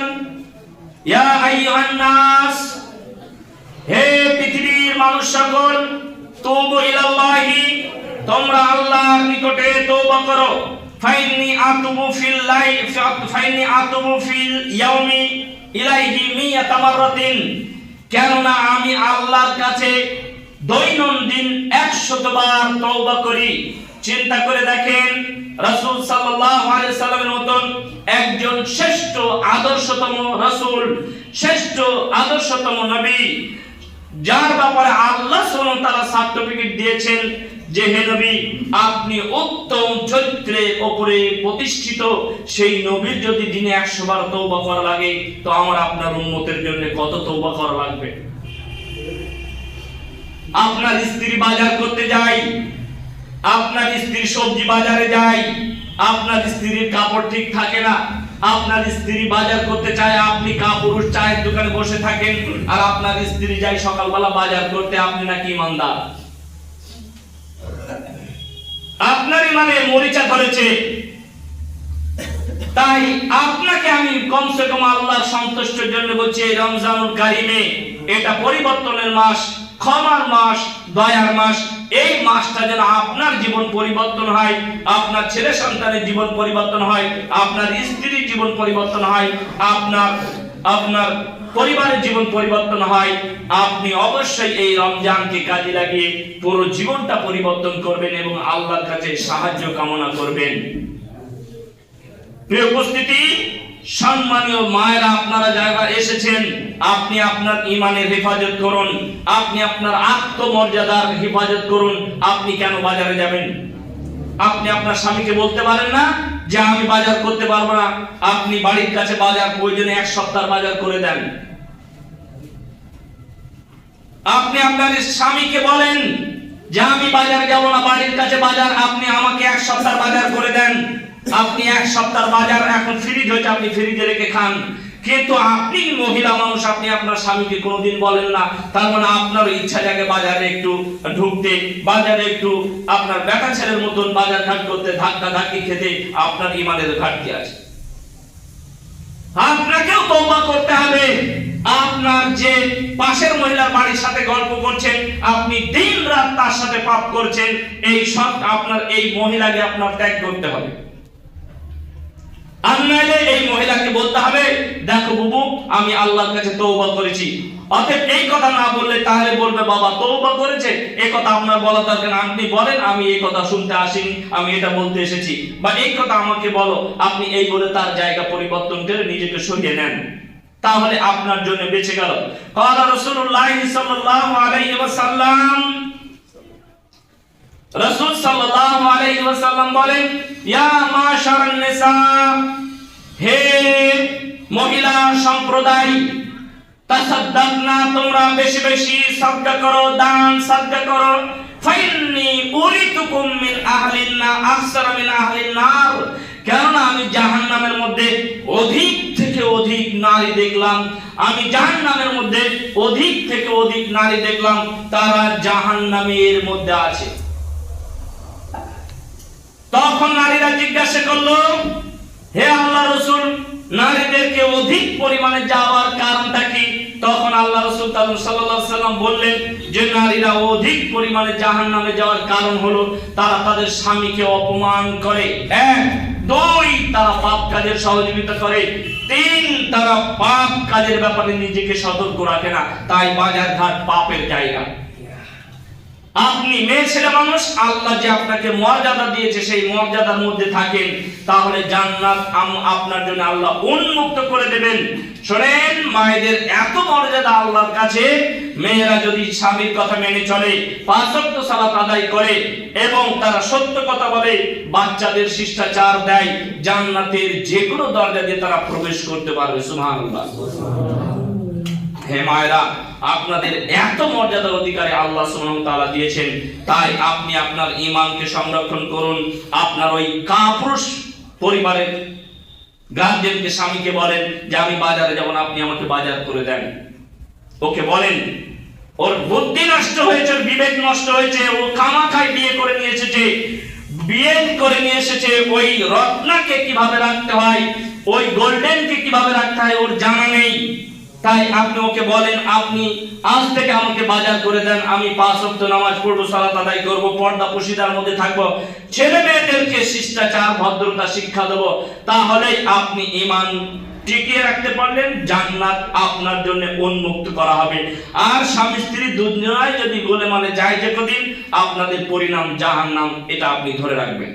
يا ايها الناس, হে পৃথিবীর মানুষ সকল, তুবু ইলাল্লাহি, তোমরা আল্লাহর নিকটে তওবা করো। ফাইন্নী আতুবু ফিল ইয়াউমি ইলাইহি মিয়াতা মাররাতিন, কেননা আমি আল্লাহর কাছে দৈনন্দিন 100 বার তওবা করি। চিন্তা করে দেখেন, রাসূল সাল্লাল্লাহু আলাইহি সাল্লামের মতন একজন শ্রেষ্ঠ আদর্শতম রাসূল, শ্রেষ্ঠ আদর্শতম নবী, যার ব্যাপারে আল্লাহ সুবহানাহু ওয়া তাআলা সার্টিফিকেট দিয়েছেন যে হে নবী, আপনি উত্তম চরিত্রের উপরে প্রতিষ্ঠিত, সেই নবীর যদি দিনে 100 বার তওবা করা লাগে, তো আমার আপনার উম্মতের জন্য কত তওবা করা লাগবে? আপনার স্ত্রী বাজার করতে যায়, আপনার স্ত্রী সবজি বাজারে যায়, আপনার স্ত্রীর কাপড় ঠিক থাকে না, আপনার স্ত্রী বাজার করতে চায়, আপনি কাপুরুষ চায়ের দোকানে বসে থাকেন, আর আপনার স্ত্রী যায় সকালবেলা বাজার করতে, আপনি নাকি ইমানদার? আপনার ইমানে মরিচা ধরেছে। তাই আপনাকে আমি কমসে কম আল্লাহর সন্তুষ্টির জন্য বলছি, এই রমজানুল কারিমে, এটা পরিবর্তনের মাস, ক্ষমার মাস, দয়ার মাস। এই মাসটা যেন আপনার জীবন পরিবর্তন হয়, আপনার ছেলে সন্তানের জীবন পরিবর্তন হয়, আপনার স্ত্রীর জীবন পরিবর্তন হয়, আপনার পরিবারের জীবন পরিবর্তন হয়। আপনি অবশ্যই এই রমজানকে কাজে লাগিয়ে পুরো জীবনটা পরিবর্তন করবেন এবং আল্লাহর কাছে সাহায্য কামনা করবেন। প্রিয় উপস্থিতি, সম্মানীয় মায়েরা, আপনারা যারা এসেছেন, আপনি আপনার ঈমানের হেফাজত করুন, আপনি আপনার আত্মমর্যাদার হেফাজত করুন। আপনি কেন বাজারে যাবেন? আপনি আপনার স্বামীকে বলতে পারেন না যে আমি বাজার করতে পারবো না? আপনি বাড়ির কাছে বাজার প্রয়োজনে 1 সপ্তাহ বাজার করে দেন। আপনি আপনার স্বামীকে বলেন যে আমি বাজারে যাব না, বাড়ির কাছে বাজার, আপনি আমাকে এক সপ্তাহ বাজার করে দেন। আপনি এক সপ্তাহ বাজার এখন ফ্রিজ হয়েছে, আপনি ফ্রিজে রেখে খান। কিন্তু আপনি মহিলা মানুষ, আপনি আপনার স্বামীকে কোনোদিন বলেন না, তার মানে আপনার ইচ্ছা জাগে বাজারে একটু ঢুকতে, বাজারে একটু আপনার বেটা ছেলের মতন বাজার ঘাট করতে, ধাক্কা ধাক্কি খেতে। আপনার ইমানের ঘাটতি আছে। আপনাকেও তওবা করতে হবে। আপনার যে পাশের মহিলার বাড়ির সাথে গল্প করছেন, আপনি দিন রাত তার সাথে পাপ করছেন, এই সব আপনার এই মহিলাকে আপনার ত্যাগ করতে হবে। আর নাইলে এই মহিলাকে বলতে হবে, দেখো বুবু, আমি আল্লাহর কাছে তওবা করেছি। অতএব এই কথা না বললে তাহলে বলবে বাবা তওবা করেছে, এই কথা আপনার বলা দরকার না। আপনি বলেন আমি এই কথা শুনতে আসিনি, আমি এটা বলতে এসেছি, বা এই কথা আমাকে বলো। আপনি এই বলে তার জায়গা পরিবর্তন করে নিজেকে সরিয়ে নেন, তাহলে আপনার জন্য বেঁচে গেল। ক্বালা রাসূলুল্লাহ সাল্লাল্লাহু আলাইহি ওয়াসাল্লাম, রাসূল সাল্লাল্লাহু আলাইহি ওয়াসাল্লাম বলেন, ইয়া মাশারান নিসা, হে মহিলা সম্প্রদায়, তাসাদদাকনা, তোমরা বেশি বেশি সাদকা করো, দান সাদকা করো। ফাইন্নী উরিতুকুম মিন আহলিন নার আকসার মিন আহলিন নার, কারণ আমি জাহান্নামের মধ্যে অধিক থেকে অধিক নারী দেখলাম, আমি জাহান্নামের মধ্যে অধিক থেকে অধিক নারী দেখলাম, তারা জাহান্নামের মধ্যে আছে। তখন নারীরা জিজ্ঞাসা করলো, হে আল্লাহ রাসূল, নারীদেরকে অধিক পরিমাণে যাওয়ার কারণটা কি? তখন আল্লাহ রাসূল সাল্লাল্লাহু আলাইহি ওয়াসাল্লাম বললেন যে নারীরা অধিক পরিমাণে জাহান্নামে যাওয়ার কারণ হলো তারা তাদের স্বামীকে অপমান করে, 1, 2 তারা পাপ কাজের সহযোগিতা করে, 3 তারা পাপ কাজের ব্যাপারে নিজেকে সতর্ক রাখে না। তাই বাজার ঘাট পাপের জায়গা। আপনি মেয়ে ছেলে মানুষ, আল্লাহ যে আপনাকে মর্যাদা দিয়েছে সেই মর্যাদার মধ্যে থাকেন, তাহলে জান্নাত আপনার জন্য আল্লাহ উন্মুক্ত করে দেবেন। শুনেন, মায়েদের এত মর্যাদা আল্লাহর কাছে, মেয়েরা যদি স্বামীর কথা মেনে চলে, 5 ওয়াক্ত সালাত আদায় করে এবং তারা সত্য কথা বলে, বাচ্চাদের শিষ্টাচার দেয়, জান্নাতের যে কোনো দরজা দিয়ে তারা প্রবেশ করতে পারবে। সুবহানাল্লাহ। হে মায়েরা, আপনাদের এত মর্যাদার অধিকারী আল্লাহ সুবহানাহু ওয়া তাআলা দিয়েছেন, তাই আপনি আপনার ঈমানকে সংরক্ষণ করুন। আপনার ওই কাপুরুষ পরিবারের গার্জিয়ানকে, স্বামীকে বলেন যে আমি বাজারে যাব না, আপনি আমাকে বাজার করে দেন। ওকে বলেন, ওর বুদ্ধি নষ্ট হয়েছে, ওর বিবেক নষ্ট হয়েছে, ও খামাখাই বিয়ে করে নিয়ে এসেছে, ওই রত্নাকে কিভাবে রাখতে হয়, ওই গোল্ডেনকে কিভাবে রাখতে হয় ওর জানা নেই। তাই আপনি ওকে বলেন, আপনি আজ থেকে আমাকে বাজার করে দেন, আমি 5 ওয়াক্ত নামাজ পড়বো, সালাত আদায় করব, পর্দা পর্দার মধ্যে থাকবো, ছেলে মেয়েদেরকে শিষ্টাচার ভদ্রতা শিক্ষা দেব। তাহলে আপনি ঈমান টিকিয়ে রাখতে পারলেন, জান্নাত আপনার জন্য উন্মুক্ত করা হবে। আর স্বামী স্ত্রী দুনিয়ায় যদি গোলেমালে যায় যে কদিন, আপনাদের পরিণাম জাহান্নাম, এটা আপনি ধরে রাখবেন।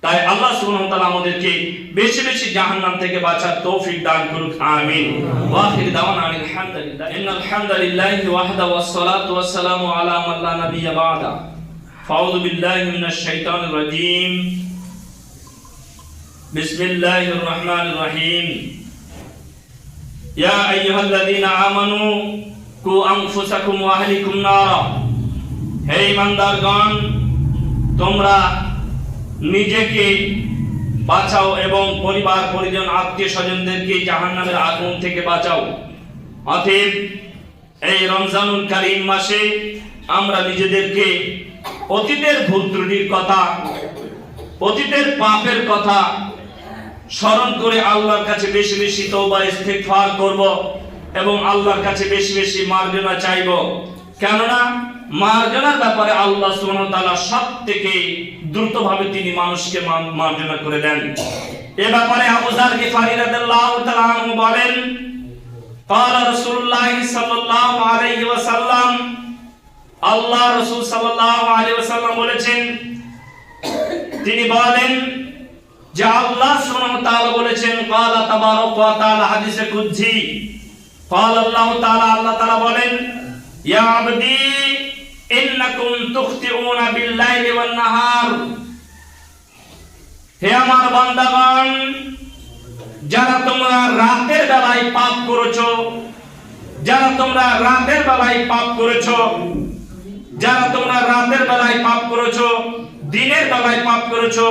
তাই আল্লাহ সুবহানাহু ওয়া তাআলা আমাদেরকে বেশি বেশি জাহান্নাম থেকে বাঁচার তৌফিক দান করুক, আমিন। ওয়া আখির দাওয়ানা আলহামদুলিল্লাহ, ইন্নাল হামদালিল্লাহি ওয়াহদা ওয়াস সালাতু ওয়াস সালামু আলা মান লা নাবিয়্যা বা'দা। ফাউযু বিল্লাহি মিনাশ শাইতানির রাজীম। বিসমিল্লাহির রাহমানির রহিম। ইয়া আইয়ুহাল্লাযীনা আমানু কু আনফুসাকুম ওয়া আহলিকুম নারা, হে ঈমানদারগণ, তোমরা নিজেকে বাঁচাও এবং পরিবার পরিজন আত্মীয় স্বজনদেরকে জাহান্নামের আগুন থেকে বাঁচাও। অতএব এই রমজানুল কারীম মাসে আমরা নিজেদেরকে অতীতের ভুল ত্রুটির কথা, অতীতের পাপের কথা স্মরণ করে আল্লাহর কাছে বেশি বেশি তওবা ইস্তিগফার করব এবং আল্লাহর কাছে বেশি বেশি মার্জনা চাইব। কেননা মার্জনার ব্যাপারে আল্লাহ সুবহানাহু ওয়া তাআলা সবথেকে দ্রুতভাবে তিনি মানুষকে মার্জনা করে দেন। এ ব্যাপারে আবু যার গিফারী রাদিয়াল্লাহু তাআলা আনহু বলেন, ক্বালা রাসূলুল্লাহ সাল্লাল্লাহু আলাইহি ওয়াসাল্লাম, আল্লাহ রাসূল সাল্লাল্লাহু আলাইহি ওয়াসাল্লাম বলেছেন, তিনি বলেন যে আল্লাহ সুবহানাহু ওয়া তাআলা বলেছেন, ক্বালা তাবারাক ওয়া তাআলা, হাদিসে কুদসি, ক্বালা আল্লাহু তাআলা, আল্লাহ তাআলা বলেন, ইয়া আবদি ইন্নাকুম তুখতিউনা বিল-লাইলি ওয়ান-নাহার, হে আমার বান্দাগণ, যারা তোমরা রাতের বেলায় পাপ করেছো যারা তোমরা রাতের বেলায় পাপ করেছো, যারা তোমরা রাতের বেলায় পাপ করেছো, দিনের বেলায় পাপ করেছো,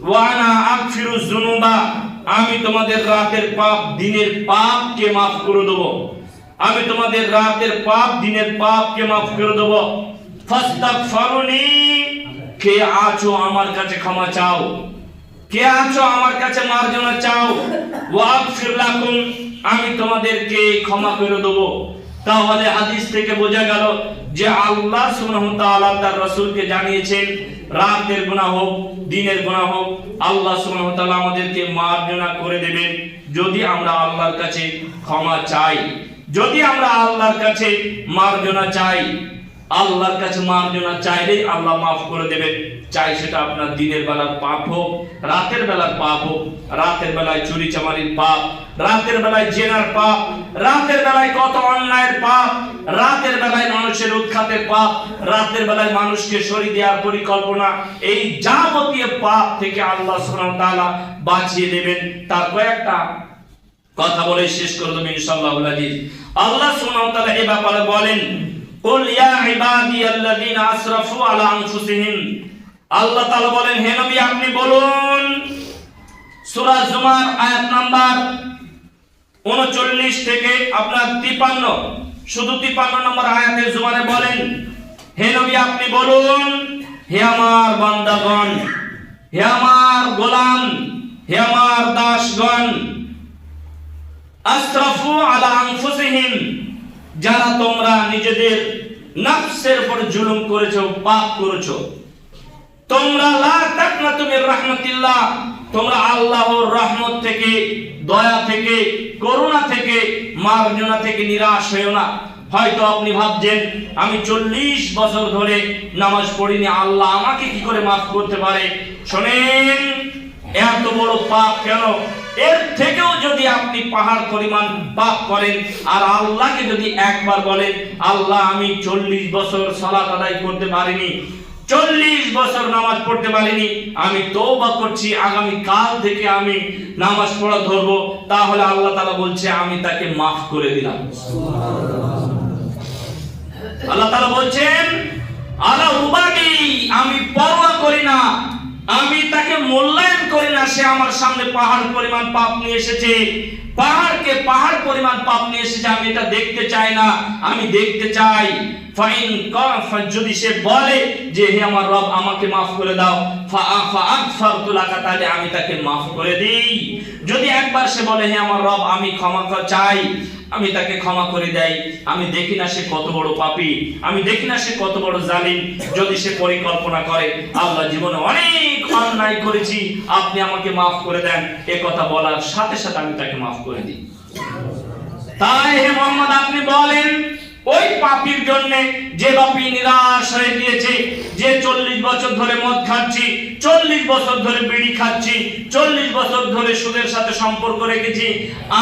ওয়া আনা আগফিরু যুনুবা, আমি তোমাদের রাতের পাপ দিনের পাপকে maaf করে দেব। আমি তোমাদের রাতের পাপ দিনের পাপকে maaf করে দেব। ফাস্তাগফিরুনি, কে আছো আমার কাছে ক্ষমা চাও, কে আছো আমার কাছে মার্জনা চাও। ওয়া আগফির লাকুম, আমি তোমাদেরকে ক্ষমা করে দেব। তাহলে হাদিস থেকে বোঝা গেল যে আল্লাহ সুবহানাহু ওয়া তাআলা তার রাসূলকে জানিয়েছেন রাতের গুনাহ হোক দিনের গুনাহ হোক আল্লাহ সুবহানাহু ওয়া তাআলা আমাদেরকে মার্জনা করে দেবেন যদি আমরা আল্লাহর কাছে ক্ষমা চাই। যদি আমরা আল্লাহর কাছে মার্জনা চাই, আল্লাহর কাছে মার্জনা চাইলেই আল্লাহ মাফ করে দেবেন। চাই সেটা আপনার দিনের বেলার পাপ হোক, রাতের বেলার পাপ হোক। রাতের বেলায় চুরি চামারির পাপ, রাতের বেলায় জেনার পাপ, রাতের বেলায় কত অন্যায়ের পাপ, রাতের বেলায় মানুষের উৎখাতের পাপ, রাতের বেলায় মানুষকে সরি দেওয়ার পরিকল্পনা, এই যাবতীয় পাপ থেকে আল্লাহ সুবহানাহু ওয়া তাআলা বাঁচিয়ে দেবেন। তার কয়েকটা কথা বলে শেষ করে দেব ইনশাআল্লাহুল আজিজ। আল্লাহ সুবহানাহু ওয়া তাআলা এই ব্যাপারে বলেন, কুল ইয়া ইবাদিয়াল্লাযিনা আসরাফু আলা আনফুসিহিম, আল্লাহ তাআলা বলেন হে নবী আপনি বলুন, সূরা জুমার আয়াত নাম্বার 39 থেকে আপনার 53, শুধু 53 নম্বর আয়াতে জুমারে বলেন হে নবী আপনি বলুন, হে আমার বান্দাগণ, হে আমার গোলাম, হে আমার দাসগণ, আসরাফু আলা আনফুসিহিম, যারা তোমরা নিজেদের নফসের উপর জুলুম করেছো, পাপ করেছো, তোমরা লা তাকনাতু মির রাহমাতিল্লাহ, তোমরা আল্লাহর রহমত থেকে, দয়া থেকে, করুণা থেকে, মার্জনা থেকে নিরাশ হয়ো না। হয়তো আপনি ভাবছেন আমি 40 বছর ধরে নামাজ পড়িনি, আল্লাহ আমাকে কি করে মাফ করতে পারে? শোনেন, এত বড় পাপ কেন? এর থেকেও যদি আপনি পাহাড় পরিমাণ পাপ করেন আর আল্লাহকে যদি একবার বলেন আল্লাহ আমি 40 বছর সালাত আদায় করতে পারিনি, 40 বছর নামাজ পড়তে পারিনি, আমি তওবা করছি, আগামী কাল থেকে আমি নামাজ পড়া ধরবো, তাহলে আল্লাহ তাআলা বলছে আমি তাকে মাফ করে দিলাম। আল্লাহ তাআলা বলছেন আলা উবাদি, আমি পরোয়া করি না, আমি তাকে মূল্যায়ন করি না। সে আমার সামনে পাহাড় পরিমাণ পাপ নিয়ে এসেছে, পাহাড়কে পাহাড় পরিমাণ পাপ নিয়ে এসেছে, আমি এটা দেখতে চাই না, আমি দেখতে চাই ফাইন কাফা, যদি সে বলে যে হে আমার রব আমাকে মাফ করে দাও, ফাআগফারতু লাকা, তাহলে আমি তাকে মাফ করে দেই। যদি একবার সে বলে হে আমার রব আমি ক্ষমা চাই, আমি তাকে ক্ষমা করে দেই। আমি দেখি না সে কত বড় পাপী, আমি দেখি না সে কত বড় জালিম। যদি সে পরিকল্পনা করে আল্লাহ জীবনে অনেক অন্যায় করেছি, আপনি আমাকে মাফ করে দেন, এ কথা বলার সাথে সাথে আমি তাকে মাফ করে দিই। তাই হে মুহাম্মদ আপনি বলেন ওই পাপীর জন্য যে পাপী নিরাশ হয়ে গিয়েছে, যে 40 বছর ধরে মদ খাচ্ছি, 40 বছর ধরে বিড়ি খাচ্ছি, 40 বছর ধরে সুদের সাথে সম্পর্ক রেখেছি,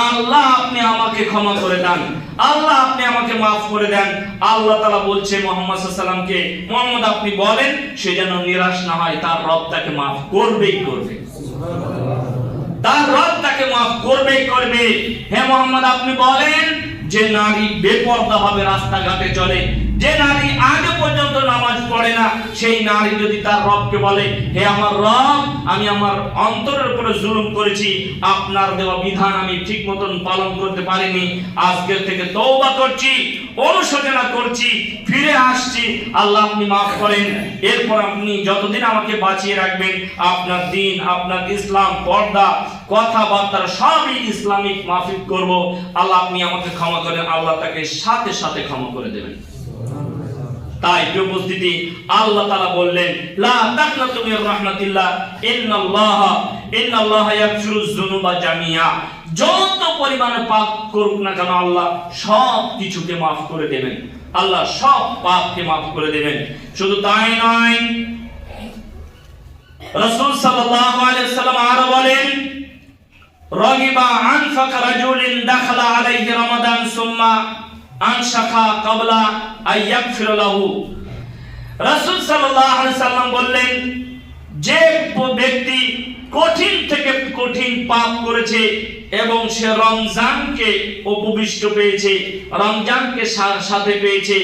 আল্লাহ আপনি আমাকে ক্ষমা করে দেন, আল্লাহ আপনি আমাকে মাফ করে দেন। আল্লাহ তাআলা বলছে মুহাম্মদ সাল্লাল্লাহু আলাইহি ওয়াসাল্লামকে, মুহাম্মদ আপনি বলেন, সে যেন নিরাশ না হয়, তার রব তাকে মাফ করবেই করবে, তার রব তাকে মাফ করবেই করবে। হে মুহাম্মদ আপনি বলেন, যে নারী বেপরদা ভাবে রাস্তাঘাটে চলে, যে নারী আগে পর্যন্ত নামাজ পড়ে না, সেই নারী যদি তার রবকে বলে হে আমার রব আমি আমার অন্তরের উপরে জুলুম করেছি, আপনার দেওয়া বিধান আমি ঠিক মতন পালন করতে পারিনি, আজকের থেকে তওবা করছি, অনুশোচনা করছি, ফিরে আসছি, আল্লাহ আপনি মাফ করেন। এরপর আপনি যতদিন আমাকে বাঁচিয়ে রাখবেন, আপনার দিন, আপনার ইসলাম, পর্দা, কথাবার্তা সবই ইসলামিক মাফিক করব, আল্লাহ আপনি আমাকে ক্ষমা করেন। আল্লাহ তাকে সাথে সাথে ক্ষমা করে দেবেন। তাই উপস্থিতি আল্লাহ তাআলা বললেন লা তাকনাতু মির রাহমাতিল্লাহ ইন্নাল্লাহা ইয়াগফিরুয যুনুবা জামিআ, যত পরিমাণে পাপ করুক না কেন আল্লাহ সব কিছুকে maaf করে দেবেন, আল্লাহ সব পাপকে maaf করে দেবেন। শুধু তাই নয়, রাসূল সাল্লাল্লাহু আলাইহি ওয়াসাল্লাম আরো বলেন রাগিবা আনফাকা রাজুলিন দাখালা আলাইহি রমাদান সুম্মা আনশাখা ক্বাবলা আইয়াগফির লাহু। রাসূল সাল্লাল্লাহু আলাইহি ওয়াসাল্লাম বললেন, যে ব্যক্তি কঠিন থেকে কঠিন পাপ করেছে এবং সে রমজানকে উপবিষ্ট পেয়েছে, রমজানকে সাথে পেয়েছে,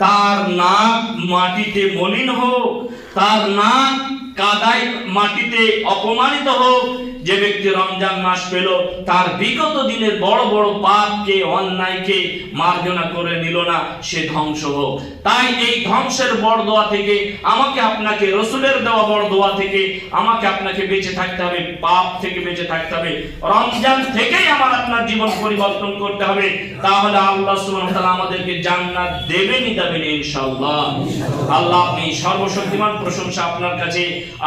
তার নাক মাটিতে মলিন হোক, তার নাক কাদায় মাটিতে অপমানিত হোক। যে ব্যক্তি রমজান মাস পেল, তার বিগত দিনের বড় বড় পাপকে, অন্যায়কে মার্জনা করে নিল না, সে ধ্বংস হোক। তাই এই ধ্বংসের বড় দোয়া থেকে আমাকে আপনাকে, রসুলের দেওয়া বড় দোয়া থেকে আমাকে আপনাকে বেঁচে থাকতে হবে, পাপ থেকে বেঁচে থাকতে হবে। রমজান থেকেই আমার আপনার জীবন পরিবর্তন করতে হবে, তাহলে আল্লাহ সুবহানাহু ওয়া তাআলা আমাদেরকে জান্নাত দেবেনই দেবেন ইনশাআল্লাহ। আল্লাহ আপনি সর্বশক্তিমান, প্রশংসা আপনার কাছে।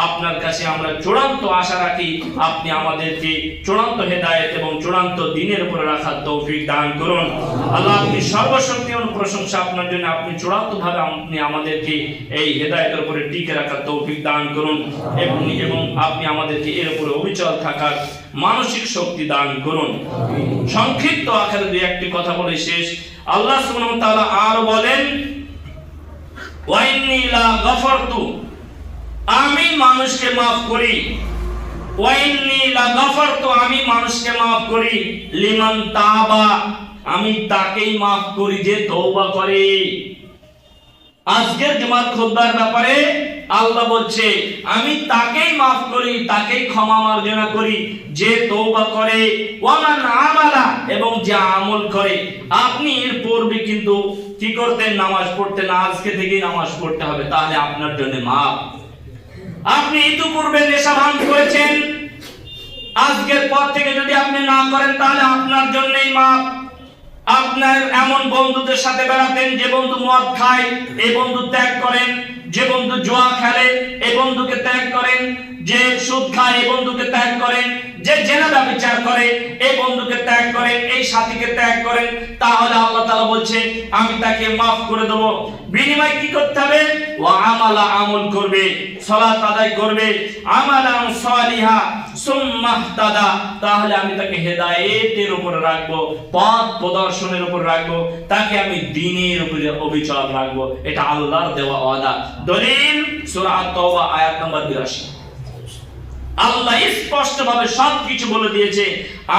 আপনার কাছে আমরা চূড়ান্ত আশা রাখি, আপনি আমাদেরকে চূড়ান্ত হেদায়েত এবং চূড়ান্ত দ্বীনের উপরে রাখার তৌফিক দান করুন। আল্লাহ আপনি সর্বশক্তিমান, প্রশংসা আপনার জন্য। আপনি চূড়ান্ত ভাবে আপনি আমাদেরকে এই হেদায়েতের উপরে টিকে রাখার তৌফিক দান করুন এবং আপনি আমাদেরকে এর উপরে অবিচল থাকার মানসিক শক্তি দান করুন। সংক্ষিপ্ত আকারে দুই একটি কথা বলে শেষ। আল্লাহ সুবহানাহু ওয়া তাআলা আর বলেন, ওয়া ইন্নী লা গাফারতু, আমি মানুষকে মাফ করি, ওয়া ইন্নী লা গাফারতু, আমি মানুষকে মাফ করি, লিমান তাবা, আমি তাকেই মাফ করি যে তওবা করে। আজকের জুমার খুতবার ব্যাপারে আল্লাহ বলছে, আমি তাকেই মাফ করি, তাকেই ক্ষমা মার্জনা করি যে তওবা করে, ওয়ামান আমালা, এবং যে আমল করে। আপনি এর পূর্বে কিন্তু কি করতেন? নামাজ পড়তেন, আজকে থেকেই নামাজ পড়তে হবে, তাহলে আপনার জন্য মাফ। আপনি ইতিপূর্বে নেশা ভান করেছেন, আজকের পর থেকে যদি আপনি না করেন তাহলে আপনার জন্যই মাফ। আপনার এমন বন্ধুদের সাথে বেড়াতেন, যে বন্ধু মদ খায়, এই বন্ধু ত্যাগ করেন। যে বন্ধু জুয়া খেলে, এই বন্ধুকে ত্যাগ করেন। যে সুদ খায়, এই বন্ধুকে ত্যাগ করেন। যে জেনা ব্যভিচার করে, এই বন্ধুকে ত্যাগ করেন, এই সাথীকে ত্যাগ করেন। তাহলে আল্লাহ তাআলা বলছে, আমি তাকে মাফ করে দেব। বিনিময় কি করতে হবে? ওয়া আমালা, আমল করবে, সালাত আদায় করবে, আমালান সালিহা সুম্মা ইহতাদা, তাহলে আমি তাকে হেদায়েতের উপরে রাখবো, পথ প্রদর্শনের উপর রাখবো, তাকে আমি দ্বীনের উপরে অবিচল রাখবো। এটা আল্লাহর দেওয়া ওয়াদা। দলিল সূরা আত-তাওবা আয়াত নম্বর 82। আল্লাহ স্পষ্টভাবে সবকিছু বলে দিয়েছে,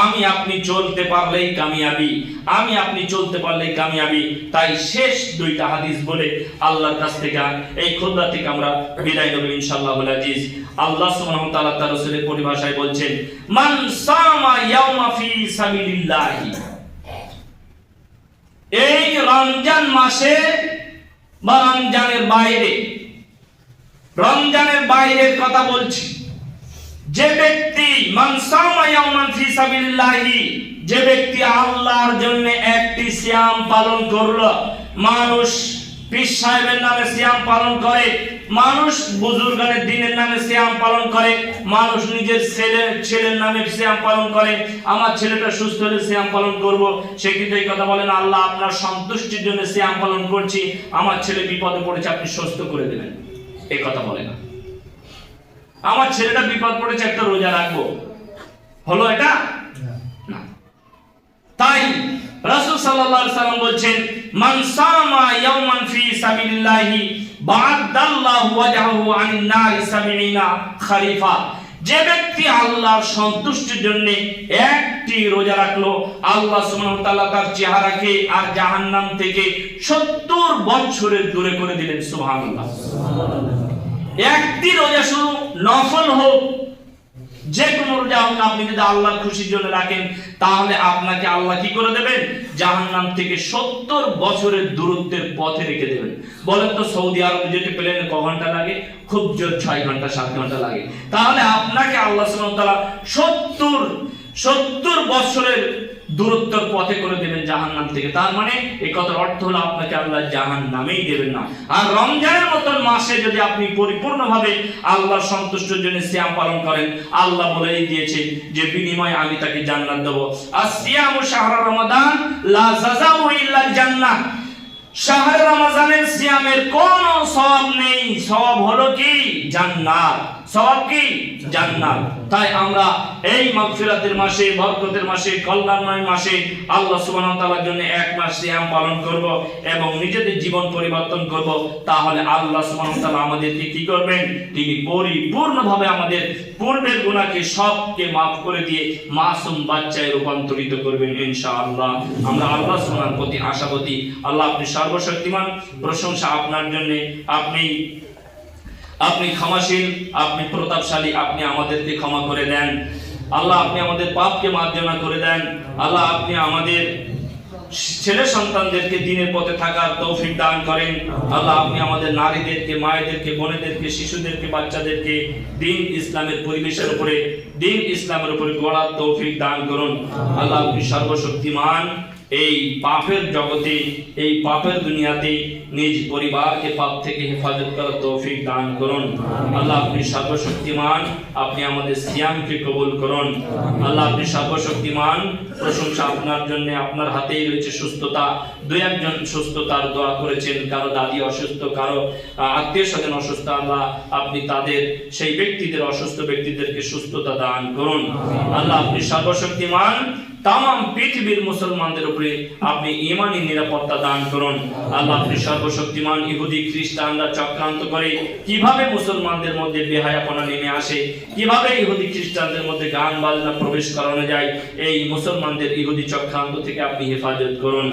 আমি আপনি চলতে পারলেই কামিয়াবি, আমি আপনি চলতে পারলেই কামিয়াবি। তাই শেষ দুইটা হাদিস বলে আল্লাহর কাছ থেকে এই খুতবা থেকে আমরা বিদায় নেব ইনশাআল্লাহুল আজিজ। আল্লাহ সুবহানাহু ওয়া তাআলা তার রাসূলের পরিভাষায় বলছেন, মান সামা ইয়াওমা ফি সাবিলিল্লাহি, এই রমজান মাসে বা রমজানের বাইরের কথা বলছি। যে ব্যক্তি মান সামা ইয়াওমান ফি সাবিলিল্লাহি, যে ব্যক্তি আল্লাহর জন্য একটি সিয়াম পালন করলো, মানুষ পীর সাহেবের নামে সিয়াম পালন করে, মানুষ বুজুর্গানের দিনের নামে সিয়াম পালন করে, মানুষ নিজের ছেলের নামে সিয়াম পালন করে, আমার ছেলেটা সুস্থ হলে সিয়াম পালন করব। সে কিন্তু এই কথা বলেন, আল্লাহ আপনার সন্তুষ্টির জন্য সিয়াম পালন করছি, আমার ছেলে বিপদে পড়েছে, আপনি সুস্থ করে দেবেন, এই কথা বলে না। আমার ছেলেটা বিপদ পড়েছে, একটা রোজা রাখবো, হলো এটা না। তাই রাসূল সাল্লাল্লাহু আলাইহি সাল্লাম বলছেন, মান সামা ইয়াওমান ফি সাবিলিল্লাহি বা'দাল্লাহু ওয়াজহাহু আনিন নারি 70 খরিফা, যে ব্যক্তি আল্লাহর সন্তুষ্টির জন্য একটি রোজা রাখলো, আল্লাহ সুবহানাহু ওয়া তাআলা তার চেহারাকে আর জাহান্নাম থেকে 70 বছরের দূরে করে দিলেন। সুবহানাল্লাহ। একটি রোজা শুধু নফল হোক, যে কোনো রোজা হোক, আপনি যদি আল্লাহর খুশির জন্য রাখেন, তাহলে আপনাকে আল্লাহ কি করে দেবেন? জাহান্নাম থেকে 70 বছরের দূরত্বের পথে রেখে দেবেন। বলেন তো, সৌদি আরবে যেতে প্লেনে ক ঘন্টা লাগে? খুব জোর 6 ঘন্টা 7 ঘন্টা লাগে। তাহলে আপনাকে আল্লাহ সুবহানাহু ওয়া তাআলা 70 বছরের দূরত্বের পথে করে দেবেন জাহান্নাম থেকে। তার মানে এই কথার অর্থ হলো, আপনাকে আল্লাহ জাহান্নামেই দেবেন না। আর রমজানের মতন মাসে যদি আপনি পরিপূর্ণভাবে আল্লাহর সন্তুষ্টির জন্য সিয়াম পালন করেন, আল্লাহ বলেই দিয়েছে যে বিনিময়ে আমি তাকে জান্নাত দেব। আসিয়ামু শাহরু রমাদান লা জাযাউ ইল্লাল জান্নাহ, শাহরু রমজানের সিয়ামের কোনো সওয়াব নেই, সওয়াব হলো কি? জান্নাত। সওয়াব কি? জান্নাত। তাই আমরা এই মাগফিরাতের মাসে, বরকতের মাসে, কল্যাণময় মাসে আল্লাহ সুবহানাহু ওয়া তাআলার জন্য এক মাস সিয়াম পালন করব এবং নিজেদের জীবন পরিবর্তন করব। তাহলে আল্লাহ সুবহানাহু ওয়া তাআলা আমাদেরকে কি করবেন? তিনি পরিপূর্ণভাবে আমাদের পূর্বের গুনাহকে সবকে মাফ করে দিয়ে মাসুম বাচ্চায় রূপান্তরিত করবেন ইনশাআল্লাহ। আমরা আল্লাহ সুবহানাহু প্রতি আশাবাদী। আল্লাহ আপনি সর্বশক্তিমান, প্রশংসা আপনার জন্য। আপনি ক্ষমাশীল, আপনি প্রতাপশালী, আপনি আমাদেরকে ক্ষমা করে দেন আল্লাহ। আপনি আমাদের পাপকে মার্জনা করে দেন আল্লাহ। আপনি আমাদের ছেলে সন্তানদেরকে দ্বীনের পথে থাকার তৌফিক দান করেন আল্লাহ। আপনি আমাদের নারীদেরকে, মায়েদেরকে, বোনেদেরকে, শিশুদেরকে, বাচ্চাদেরকে দ্বীন ইসলামের পরিবেশের উপরে, দ্বীন ইসলামের উপরে গড়ার তৌফিক দান করুন আল্লাহ। আপনি সর্বশক্তিমান। এই পাপের জগতে, এই পাপের দুনিয়াতে নিজ পরিবারকে পাপ থেকে হেফাজত করার তৌফিক দান করুন আল্লাহ। আপনি সর্বশক্তিমান, আপনি আমাদের সিয়ামকে কবুল করুন আল্লাহ। আপনি সর্বশক্তিমান, প্রশংসা আপনার জন্য। আপনার হাতেই রয়েছে সুস্থতা। দুই একজন সুস্থতার দোয়া করেছেন, কারো দাদি অসুস্থ, কারো আত্মীয় স্বজন অসুস্থ। আল্লাহ আপনি তাদের, সেই ব্যক্তিদের, অসুস্থ ব্যক্তিদেরকে সুস্থতা দান করুন আল্লাহ। আপনি সর্বশক্তিমান, তামাম পৃথিবীর মুসলমানদের উপরে আপনি ঈমানি নিরাপত্তা দান করুন আল্লাহ। আপনি সর্বশক্তিমান। ইহুদি খ্রিস্টানরা চক্রান্ত করে কিভাবে মুসলমানদের মধ্যে বেহায়াপনা নেমে আসে, কিভাবে ইহুদি খ্রিস্টানদের মধ্যে গান বাজনা প্রবেশ করানো যায়, এই মুসলমানদের ইহুদি চক্রান্ত থেকে আপনি হেফাজত করুন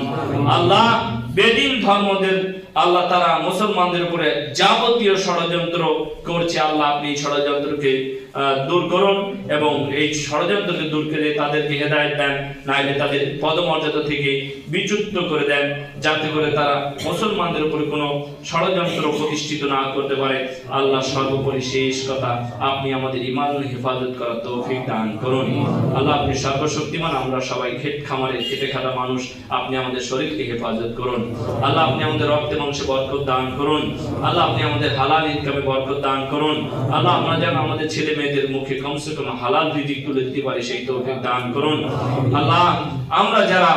আল্লাহ। বেদিন ধর্মদের আল্লাহ তারা মুসলমানদের উপরে যাবতীয় ষড়যন্ত্র করছে আল্লাহ। আপনি এই ষড়যন্ত্রকে দূর করুন এবং এই ষড়যন্ত্রকে দূর করে তাদেরকে হেদায়েত দেন, নাইলে তাদের পদমর্যাদা থেকে বিচ্যুত করে দেন, যাতে করে তারা মুসলমানদের উপরে কোনো ষড়যন্ত্র প্রতিষ্ঠিত না করতে পারে আল্লাহ। সর্বোপরি শেষ কথা, আপনি আমাদের ঈমান হেফাজত করার তৌফিক দান করুন আল্লাহ। আপনি সর্বশক্তিমান। আমরা সবাই খেট খামারে খেটে খাটা মানুষ, আপনি আমাদের শরীরকে হেফাজত করুন আল্লাহ। আপনি আমাদের রক্তে মাংসে বরকত দান করুন আল্লাহ। আপনি আমাদের হালাল ইনকামে বরকত দান করুন আল্লাহ। আমরা যেন আমাদের ছেলে মেয়েদের মুখে কমসে কম হালাল রিজিক তুলে দিতে পারি, সেই তৌফিক দান করুন আল্লাহ। আমরা যারা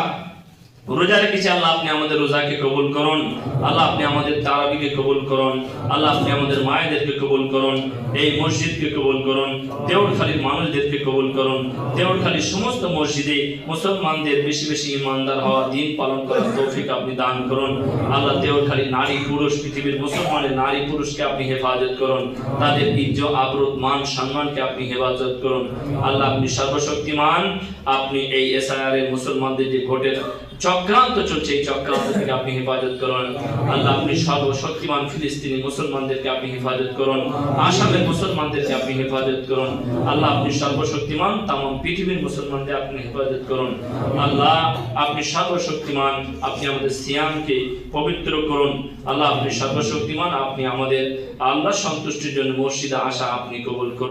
রোজা রেখেছি আল্লাহ, আপনি আমাদের রোজাকে কবুল করুন আল্লাহ। আপনি আমাদের তারাবিকে কবুল করুন আল্লাহ। আপনি আমাদের মায়েদেরকে কবুল করুন, এই মসজিদকে কবুল করুন, দেওরখালীর মানুষদেরকে কবুল করুন। দেওরখালীর সমস্ত মসজিদে মুসলমানদের বেশি বেশি ঈমানদার হওয়া, দিন পালন করার তৌফিক আপনি দান করুন আল্লাহ। দেওরখালীর নারী পুরুষ, পৃথিবীর মুসলমানের নারী পুরুষকে আপনি হেফাজত করুন, তাদের ইজ্জত আবরুত মান সম্মানকে আপনি হেফাজত করুন আল্লাহ। আপনি সর্বশক্তিমান। আপনি এই এসআইআর এর মুসলমানদের যে ভোটের চক্রান্ত চলছে, এই চক্রান্ত থেকে আপনি হেফাজত করুন আল্লাহ। আপনি সর্বশক্তিমান। ফিলিস্তিনি মুসলমানদেরকে আপনি হেফাজত করুন, আসামের মুসলমানদেরকে আপনি হেফাজত করুন আল্লাহ। আপনি সর্বশক্তিমান। তামাম পৃথিবীর মুসলমানদের আপনি হেফাজত করুন আল্লাহ। আপনি সর্বশক্তিমান। আপনি আমাদের সিয়ামকে পবিত্র করুন আল্লাহ। আপনি সর্বশক্তিমান। আপনি আমাদের আল্লাহ সন্তুষ্টির জন্য মসজিদে আসা আপনি কবুল করুন।